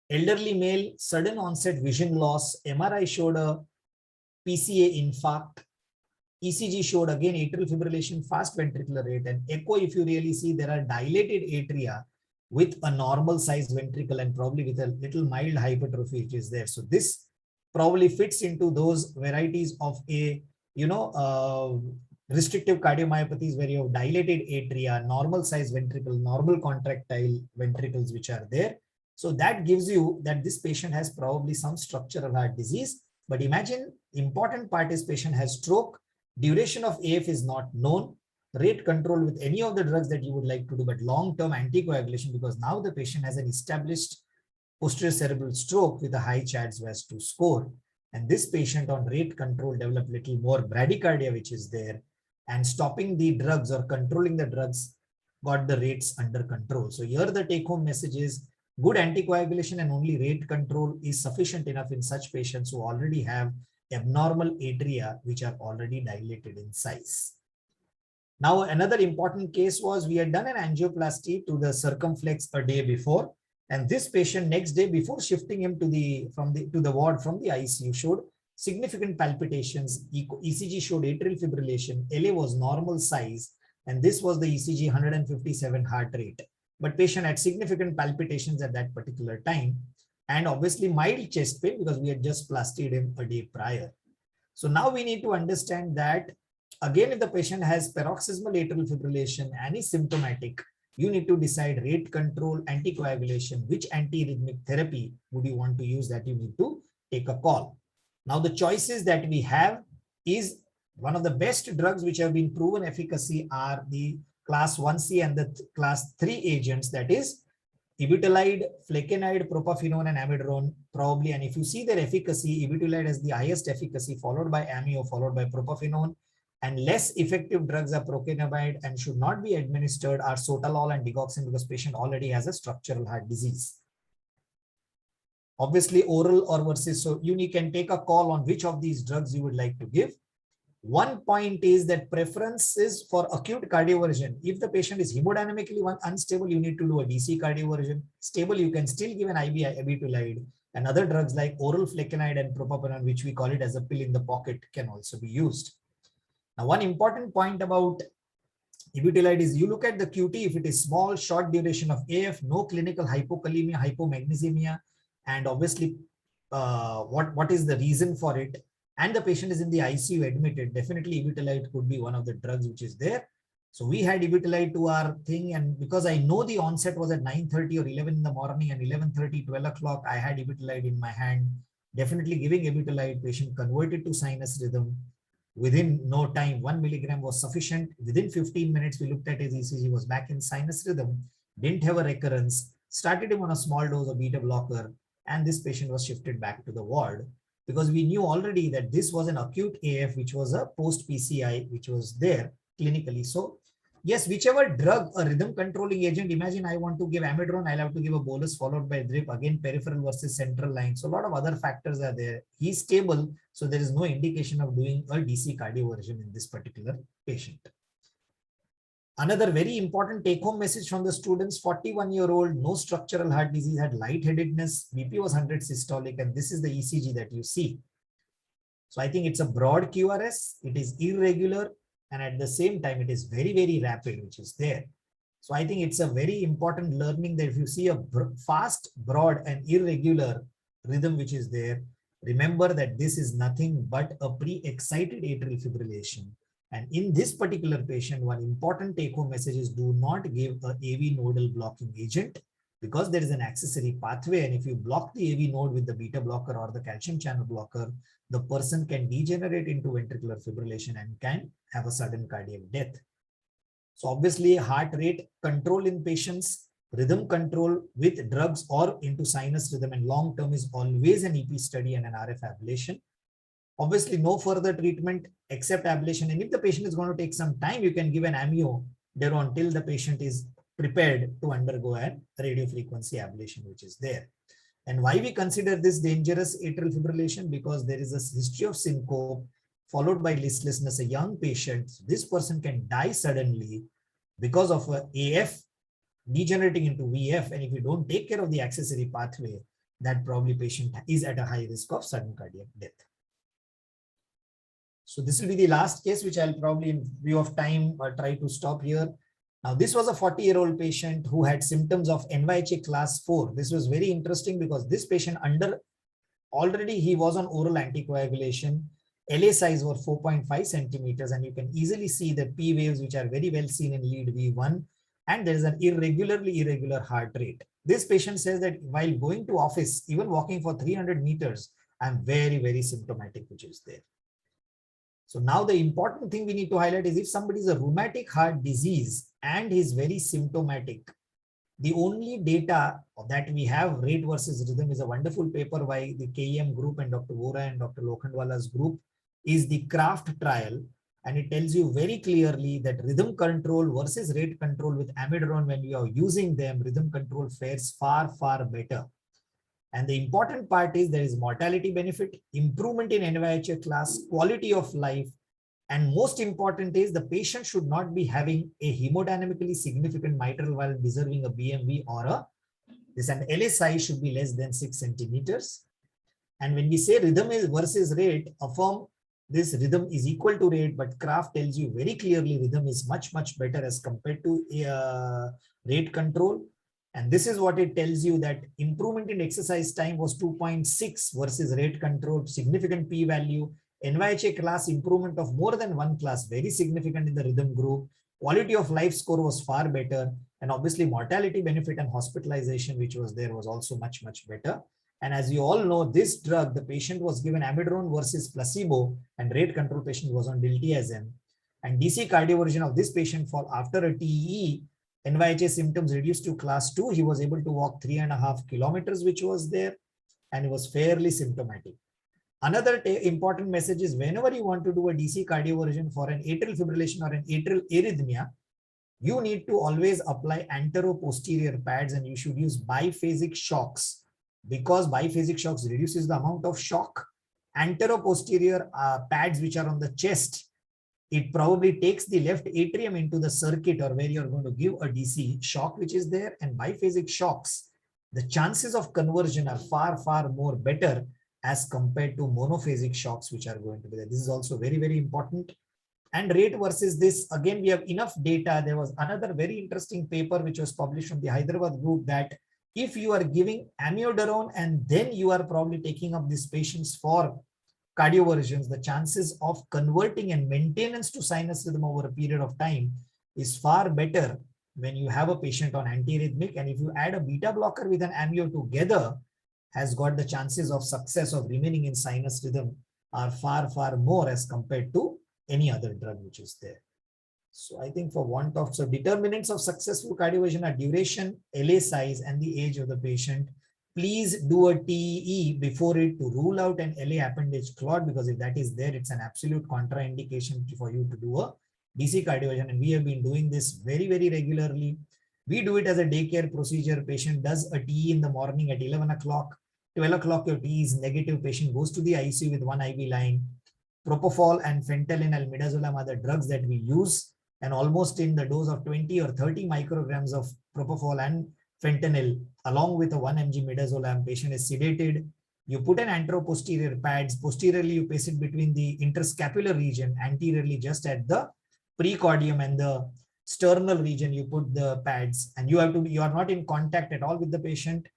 Elderly male, sudden onset vision loss, MRI showed a PCA infarct. ECG showed again atrial fibrillation, fast ventricular rate, and echo, if you really see, there are dilated atria with a normal size ventricle and probably with a little mild hypertrophy which is there. So this probably fits into those varieties of a, restrictive cardiomyopathies where you have dilated atria, normal size ventricle, normal contractile ventricles which are there. So that gives you that this patient has probably some structural heart disease. But imagine, important part is patient has stroke, duration of AF is not known, rate control with any of the drugs that you would like to do, but long-term anticoagulation, because now the patient has an established posterior cerebral stroke with a high CHA2DS2 score. And this patient on rate control developed little more bradycardia, which is there, and stopping the drugs or controlling the drugs got the rates under control. So here the take-home message is good anticoagulation and only rate control is sufficient enough in such patients who already have abnormal atria, which are already dilated in size. Now, another important case was we had done an angioplasty to the circumflex a day before, and this patient next day before shifting him to the ward from the ICU showed significant palpitations. ECG showed atrial fibrillation. LA was normal size, and this was the ECG 157 heart rate. But patient had significant palpitations at that particular time, and obviously mild chest pain because we had just plastied him a day prior. So now we need to understand that again, if the patient has paroxysmal atrial fibrillation and is symptomatic, you need to decide rate control, anticoagulation, which antiarrhythmic therapy would you want to use, that you need to take a call. Now, the choices that we have is one of the best drugs which have been proven efficacy are the class 1C and the class 3 agents, that is ebutalide, flecainide, propafenone, and amiodarone probably. And if you see their efficacy, ebutalide has the highest efficacy, followed by amio, followed by propafenone. And less effective drugs are procainamide and should not be administered are sotalol and digoxin because patient already has a structural heart disease. Obviously, oral or versus, so you can take a call on which of these drugs you would like to give. One point is that preference is for acute cardioversion. If the patient is hemodynamically unstable, you need to do a DC cardioversion. Stable, you can still give an IV abitulide, and other drugs like oral flecainide and propapanone, which we call it as a pill in the pocket, can also be used. Now, one important point about abitulide is you look at the QT, if it is small, short duration of AF, no clinical hypokalemia, hypomagnesemia, and obviously what is the reason for it, and the patient is in the ICU admitted, definitely abitulide could be one of the drugs which is there. So we had abitulide to our thing, and because I know the onset was at 9:30 or 11 in the morning, and 11:30, 12 o'clock, I had abitulide in my hand, definitely giving abitulide, patient converted to sinus rhythm. Within no time, 1 milligram was sufficient. Within 15 minutes, we looked at his ECG, was back in sinus rhythm, didn't have a recurrence, started him on a small dose of beta blocker, and this patient was shifted back to the ward because we knew already that this was an acute AF, which was a post-PCI, which was there clinically. So yes, whichever drug, a rhythm controlling agent, imagine I want to give amiodarone, I'll have to give a bolus followed by drip, again peripheral versus central line. So a lot of other factors are there. He's stable, so there is no indication of doing a DC cardioversion in this particular patient. Another very important take-home message from the students, 41-year-old, no structural heart disease, had lightheadedness, BP was 100 systolic, and this is the ECG that you see. So I think it's a broad QRS, it is irregular, and at the same time, it is very, very rapid, which is there. So I think it's a very important learning that if you see a fast, broad, and irregular rhythm which is there, remember that this is nothing but a pre-excited atrial fibrillation. And in this particular patient, one important take-home message is do not give a AV nodal blocking agent because there is an accessory pathway. And if you block the AV node with the beta blocker or the calcium channel blocker, the person can degenerate into ventricular fibrillation and can have a sudden cardiac death. So obviously heart rate control in patients, rhythm control with drugs or into sinus rhythm and long-term is always an EP study and an RF ablation. Obviously no further treatment except ablation. And if the patient is going to take some time, you can give an amiodarone until the patient is prepared to undergo a radiofrequency ablation, which is there. And why we consider this dangerous atrial fibrillation? Because there is a history of syncope followed by listlessness, a young patient. This person can die suddenly because of a AF degenerating into VF. And if you don't take care of the accessory pathway, that probably patient is at a high risk of sudden cardiac death. So this will be the last case, which I'll probably in view of time try to stop here. Now, this was a 40-year-old patient who had symptoms of NYHA class 4. This was very interesting because this patient already he was on oral anticoagulation. LA size were 4.5 centimeters, and you can easily see the P waves, which are very well seen in lead V1, and there is an irregular heart rate. This patient says that while going to office, even walking for 300 meters, I'm very, very symptomatic, which is there. So now the important thing we need to highlight is if somebody is a rheumatic heart disease and is very symptomatic, the only data that we have rate versus rhythm is a wonderful paper by the KEM group and Dr. Vora and Dr. Lokhandwala's group is the CRAFT trial. And it tells you very clearly that rhythm control versus rate control with amiodarone, when we are using them, rhythm control fares far, far better. And the important part is there is mortality benefit, improvement in NYHA class, quality of life, and most important is the patient should not be having a hemodynamically significant mitral valve deserving a BMV or this, and LA size should be less than 6 centimeters. And when we say rhythm is versus rate, affirm this rhythm is equal to rate, but CRAFT tells you very clearly rhythm is much, much better as compared to rate control. And this is what it tells you, that improvement in exercise time was 2.6 versus rate control, significant p-value. NYHA class improvement of more than one class, very significant in the rhythm group. Quality of life score was far better. And obviously mortality benefit and hospitalization, which was there, was also much, much better. And as you all know, this drug, the patient was given amiodarone versus placebo, and rate control patient was on diltiazem. And DC cardioversion of this patient for after a TEE, NYHA symptoms reduced to class 2. He was able to walk 3.5 kilometers, which was there, and he was fairly symptomatic. Another important message is whenever you want to do a DC cardioversion for an atrial fibrillation or an atrial arrhythmia, you need to always apply antero-posterior pads, and you should use biphasic shocks because biphasic shocks reduces the amount of shock. Antero-posterior pads which are on the chest it probably takes the left atrium into the circuit or where you're going to give a DC shock, which is there. And biphasic shocks, the chances of conversion are far, far more better as compared to monophasic shocks, which are going to be there. This is also very, very important. And rate versus this, again, we have enough data. There was another very interesting paper which was published from the Hyderabad group that if you are giving amiodarone and then you are probably taking up these patients for cardioversions, the chances of converting and maintenance to sinus rhythm over a period of time is far better when you have a patient on antiarrhythmic. And if you add a beta blocker with an amio together, has got the chances of success of remaining in sinus rhythm are far, far more as compared to any other drug which is there. So I think for want of, so determinants of successful cardioversion are duration, LA size, and the age of the patient. Please do a TEE before it to rule out an LA appendage clot, because if that is there, it's an absolute contraindication for you to do a DC cardioversion. And we have been doing this very, very regularly. We do it as a daycare procedure. Patient does a TE in the morning at 11 o'clock. 12 o'clock, your TE is negative. Patient goes to the ICU with one IV line. Propofol and phenterlin almidazolam are the drugs that we use. And almost in the dose of 20 or 30 micrograms of propofol and fentanyl, along with a 1 mg midazolam, patient is sedated. You put an anteroposterior pads. Posteriorly, you place it between the interscapular region. Anteriorly, just at the precordium and the sternal region, you put the pads, and you are not in contact at all with the patient.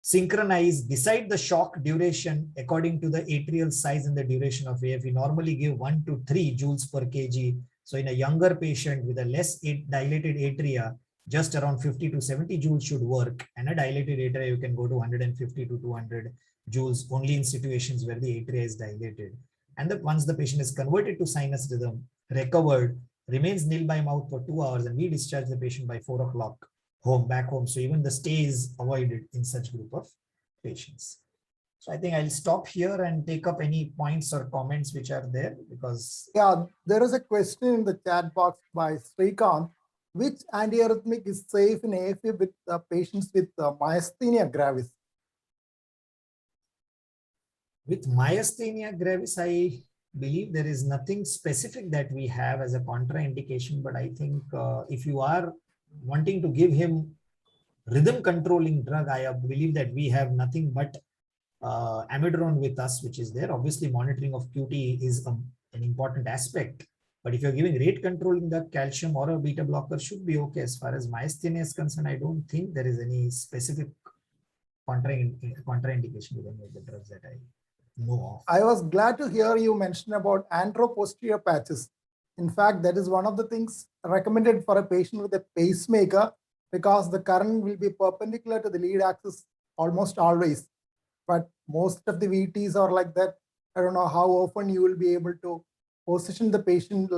Synchronize, decide the shock duration according to the atrial size and the duration of AF. We normally give 1 to 3 joules per kg. So in a younger patient with a less dilated atria, just around 50 to 70 joules should work. And a dilated atria, you can go to 150 to 200 joules only in situations where the atria is dilated. And once the patient is converted to sinus rhythm, recovered, remains nil by mouth for 2 hours, and we discharge the patient by 4 o'clock back home. So even the stay is avoided in such group of patients. So I think I'll stop here and take up any points or comments which are there, because Yeah, there is a question in the chat box by Srikanth. Which antiarrhythmic is safe in AFib with patients with myasthenia gravis? with myasthenia gravis, I believe there is nothing specific that we have as a contraindication, but I think if you are wanting to give him rhythm controlling drug, I believe that we have nothing but amiodarone with us, which is there. Obviously, monitoring of QT is an important aspect, but if you're giving rate controlling the calcium or a beta blocker should be okay. As far as myasthenia is concerned, I don't think there is any specific contraindication with any of the drugs that I know of. I was glad to hear you mention about anteroposterior patches. In fact, that is one of the things recommended for a patient with a pacemaker, because the current will be perpendicular to the lead axis almost always. But most of the VTs are like that. I don't know how often you will be able to position the patient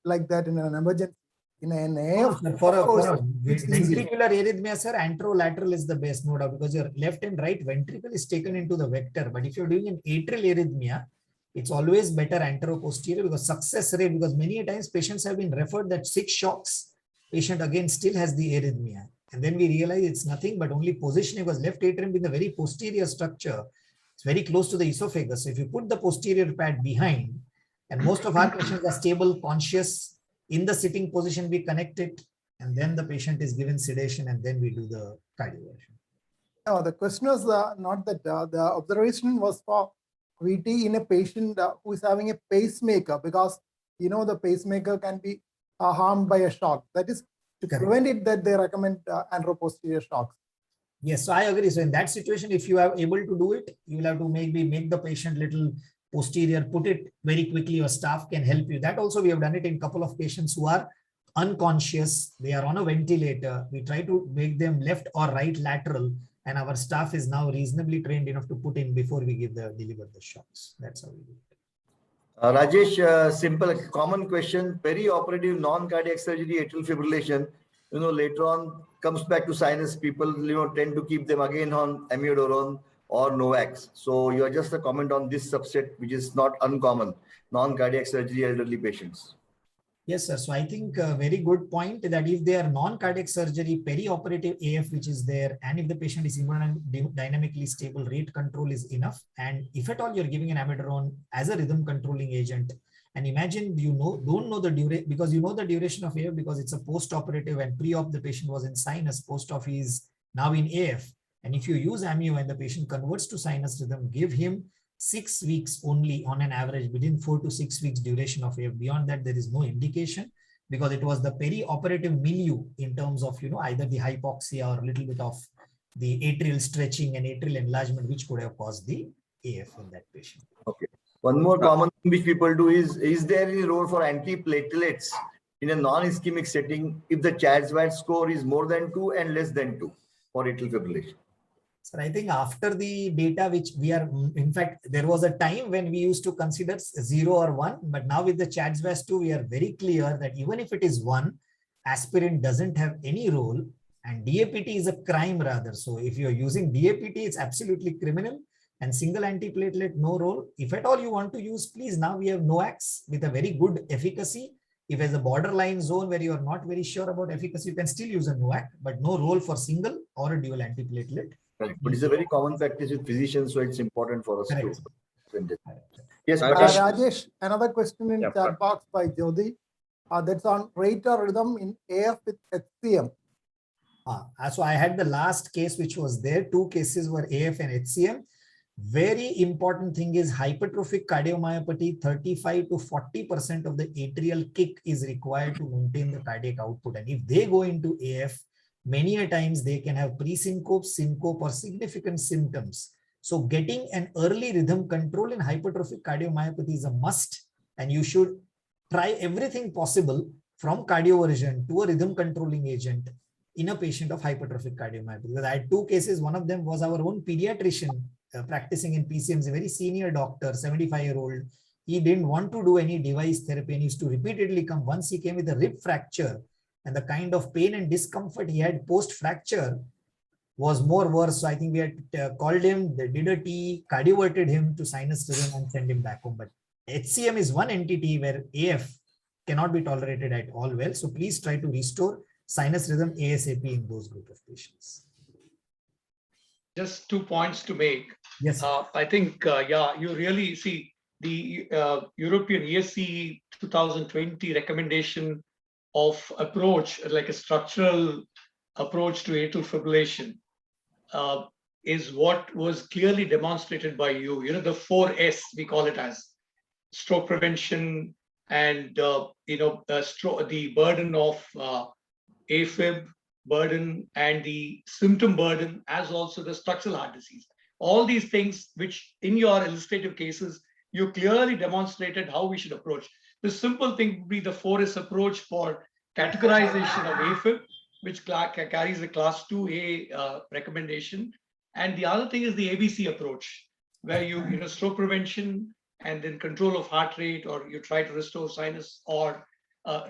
like that in an emergency. In an AF, For a ventricular arrhythmia, sir, anterolateral is the best, no doubt, because your left and right ventricle is taken into the vector. But if you're doing an atrial arrhythmia, it's always better anteroposterior, because success rate, because many times patients have been referred that 6 shocks, patient again still has the arrhythmia. And then we realize it's nothing but only positioning, because left atrium being the very posterior structure, it's very close to the esophagus. So if you put the posterior pad behind, and most of our patients are stable, conscious, in the sitting position, we connect it, and then the patient is given sedation, and then we do the cardioversion. No, the question was not that. The observation was for VT in a patient who is having a pacemaker, because the pacemaker can be harmed by a shock. That is to prevent it that they recommend anteroposterior shocks. Yes, so I agree. So in that situation, if you are able to do it, you will have to maybe make the patient little posterior, put it very quickly. Your staff can help you. That also we have done it in a couple of patients who are unconscious. They are on a ventilator. We try to make them left or right lateral, and our staff is now reasonably trained enough to put in before we deliver the shocks. That's how we do it. Rajesh, simple, common question, perioperative non-cardiac surgery, atrial fibrillation, later on comes back to sinus. People, tend to keep them again on amiodarone or Novax. So you're just a comment on this subset, which is not uncommon, non-cardiac surgery elderly patients. Yes, sir. So I think a very good point that if they are non-cardiac surgery, perioperative AF, which is there, and if the patient is dynamically stable, rate control is enough. And if at all you're giving an amiodarone as a rhythm controlling agent, And imagine don't know the duration, because you know the duration of AF because it's a post-operative, and pre-op the patient was in sinus, post-op is now in AF. And if you use amio and the patient converts to sinus rhythm, give him 6 weeks only on an average, within 4 to 6 weeks duration of AF. Beyond that, there is no indication, because it was the peri-operative milieu in terms of, either the hypoxia or a little bit of the atrial stretching and atrial enlargement, which could have caused the AF in that patient. Okay. One more common thing which people do is there any role for antiplatelets in a non-ischemic setting if the CHA2DS2-VASc score is more than 2 and less than 2 for atrial fibrillation? So I think after the data, which we are, in fact, there was a time when we used to consider 0 or 1, but now with the CHA2DS2-VASc, we are very clear that even if it is 1, aspirin doesn't have any role, and DAPT is a crime rather. So if you're using DAPT, it's absolutely criminal, and single antiplatelet, no role. If at all you want to use, please, now we have NOACs with a very good efficacy. If there's a borderline zone where you are not very sure about efficacy, you can still use a NOAC, but no role for single or a dual antiplatelet. Right. But it's a very common practice with physicians, so it's important for us Correct. to. Yes, Rajesh, another question in Yeah, chat box by Jyoti. That's on rate or rhythm in AF with HCM. So I had the last case which was there. 2 cases were AF and HCM. Very important thing is hypertrophic cardiomyopathy. 35 to 40% of the atrial kick is required to maintain the cardiac output. And if they go into AF, many a times they can have pre-syncope, syncope, or significant symptoms. So getting an early rhythm control in hypertrophic cardiomyopathy is a must, and you should try everything possible from cardioversion to a rhythm controlling agent in a patient of hypertrophic cardiomyopathy. Because I had 2 cases. One of them was our own pediatrician practicing in PCMs, a very senior doctor, 75-year-old. He didn't want to do any device therapy and used to repeatedly come. Once he came with a rib fracture, and the kind of pain and discomfort he had post-fracture was more worse. So I think we had called him, they did a T, cardioverted him to sinus rhythm and send him back home. But HCM is one entity where AF cannot be tolerated at all well. So please try to restore sinus rhythm ASAP in those group of patients. Just 2 points to make. Yes. I think, you really see the European ESC 2020 recommendation of approach, like a structural approach to atrial fibrillation, is what was clearly demonstrated by you. The 4S, we call it as stroke prevention and, the burden of AFib burden and the symptom burden, as also the structural heart disease. All these things, which in your illustrative cases, you clearly demonstrated how we should approach. The simple thing would be the 4S approach for categorization of AFib, which carries a class 2A recommendation. And the other thing is the ABC approach, where you stroke prevention and then control of heart rate, or you try to restore sinus or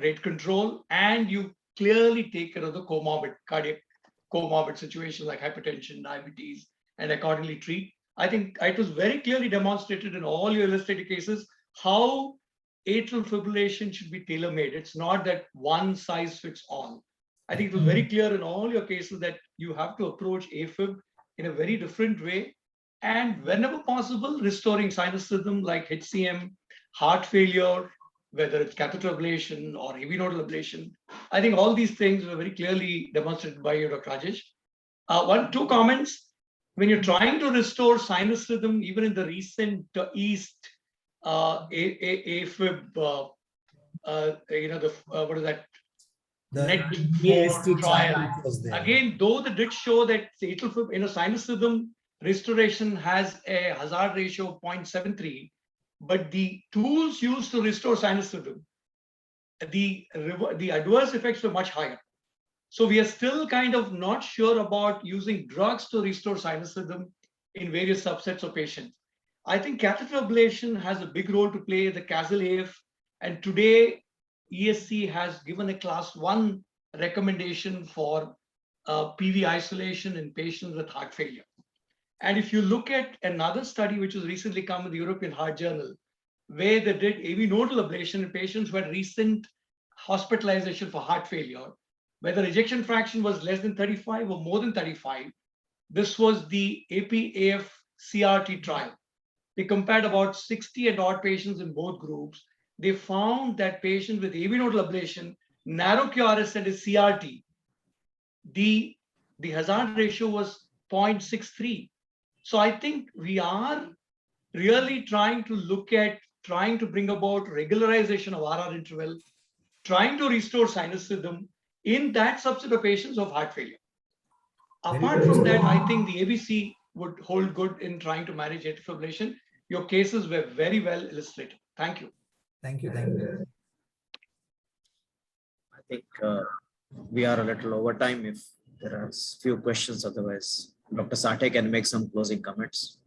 rate control, and you clearly take care of the cardiac comorbid situations like hypertension, diabetes, and accordingly treat. I think it was very clearly demonstrated in all your illustrated cases how atrial fibrillation should be tailor-made. It's not that one size fits all. I think it was very clear in all your cases that you have to approach AFib in a very different way, and whenever possible, restoring sinus rhythm like HCM, heart failure, whether it's catheter ablation or heavy nodal ablation. I think all these things were very clearly demonstrated by you, Dr. Rajesh. 2 comments. When you're trying to restore sinus rhythm, even in the recent East AFib, what is that? The NET trial. was there. Again, though they did show that atrial fib, sinus rhythm restoration has a hazard ratio of 0.73, but the tools used to restore sinus rhythm, the adverse effects were much higher. So we are still kind of not sure about using drugs to restore sinus rhythm in various subsets of patients. I think catheter ablation has a big role to play, the CASL-AF, and today ESC has given a class 1 recommendation for PV isolation in patients with heart failure. And if you look at another study which was recently come in the European Heart Journal, where they did AV nodal ablation in patients who had recent hospitalization for heart failure, where the ejection fraction was less than 35 or more than 35, this was the AP-AF CRT trial. They compared about 60 and odd patients in both groups. they found that patient with AV nodal ablation, narrow QRS and a CRT, the hazard ratio was 0.63. So I think we are really trying to bring about regularization of RR interval, trying to restore sinus rhythm in that subset of patients of heart failure. Apart from that, I think the ABC would hold good in trying to manage atrial fibrillation. Your cases were very well illustrated. Thank you. Thank you. Thank you. I think we are a little over time if there are few questions. Otherwise, Dr. Sathe can make some closing comments.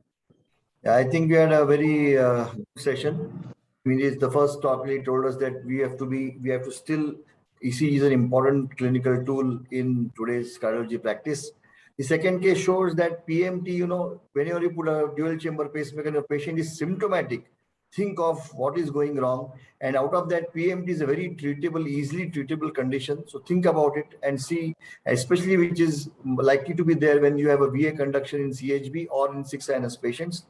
Yeah, I think we had a very good session. I mean, it's the first talk really told us that we have to still, ECG is an important clinical tool in today's cardiology practice. The second case shows that PMT, whenever you put a dual chamber pacemaker and a patient is symptomatic, think of what is going wrong. And out of that, PMT is a very treatable, easily treatable condition. So think about it and see, especially which is likely to be there when you have a VA conduction in CHB or in 6 sinus patients.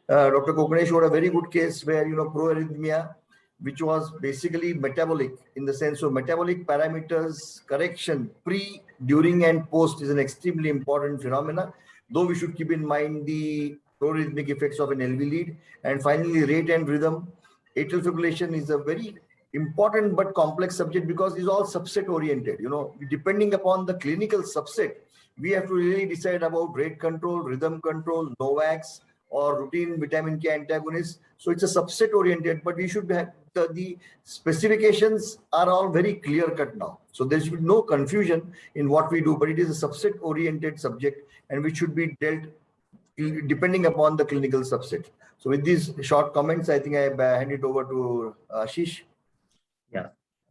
Dr. Kokane showed a very good case where, proarrhythmia, which was basically metabolic in the sense of metabolic parameters correction pre, during, and post is an extremely important phenomena, though we should keep in mind the proarrhythmic effects of an LV lead. And finally, rate and rhythm. Atrial fibrillation is a very important but complex subject because it's all subset oriented. Depending upon the clinical subset, we have to really decide about rate control, rhythm control, NOACs, or routine vitamin K antagonists. So it's a subset oriented, but we should have the specifications are all very clear cut now. So there should be no confusion in what we do, but it is a subset oriented subject and which should be dealt depending upon the clinical subset. So with these short comments, I think I hand it over to Ashish. Yeah,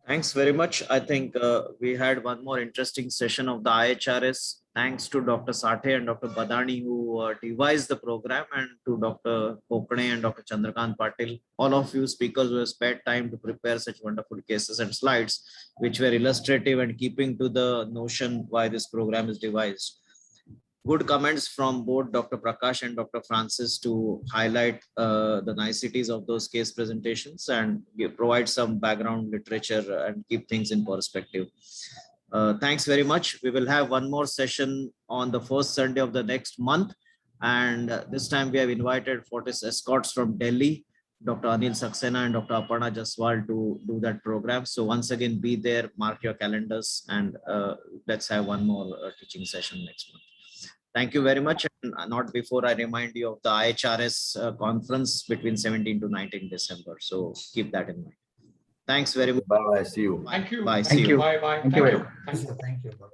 thanks very much. I think we had one more interesting session of the IHRS. Thanks to Dr. Sathe and Dr. Badani who devised the program, and to Dr. Kokane and Dr. Chandrakant Patil, all of you speakers who have spared time to prepare such wonderful cases and slides, which were illustrative and keeping to the notion why this program is devised. Good comments from both Dr. Prakash and Dr. Francis to highlight the niceties of those case presentations and provide some background literature and keep things in perspective. Thanks very much. We will have one more session on the first Sunday of the next month. And this time we have invited Fortis Escorts from Delhi, Dr. Anil Saxena and Dr. Aparna Jaswal to do that program. So once again, be there, mark your calendars, and let's have one more teaching session next month. Thank you very much. And not before I remind you of the IHRS conference between 17 to 19 December. So keep that in mind. Thanks very much. Bye. See you. Thank you. Bye. Thank See you. you. Bye. Bye. Thank you very much. Thank you. Bye.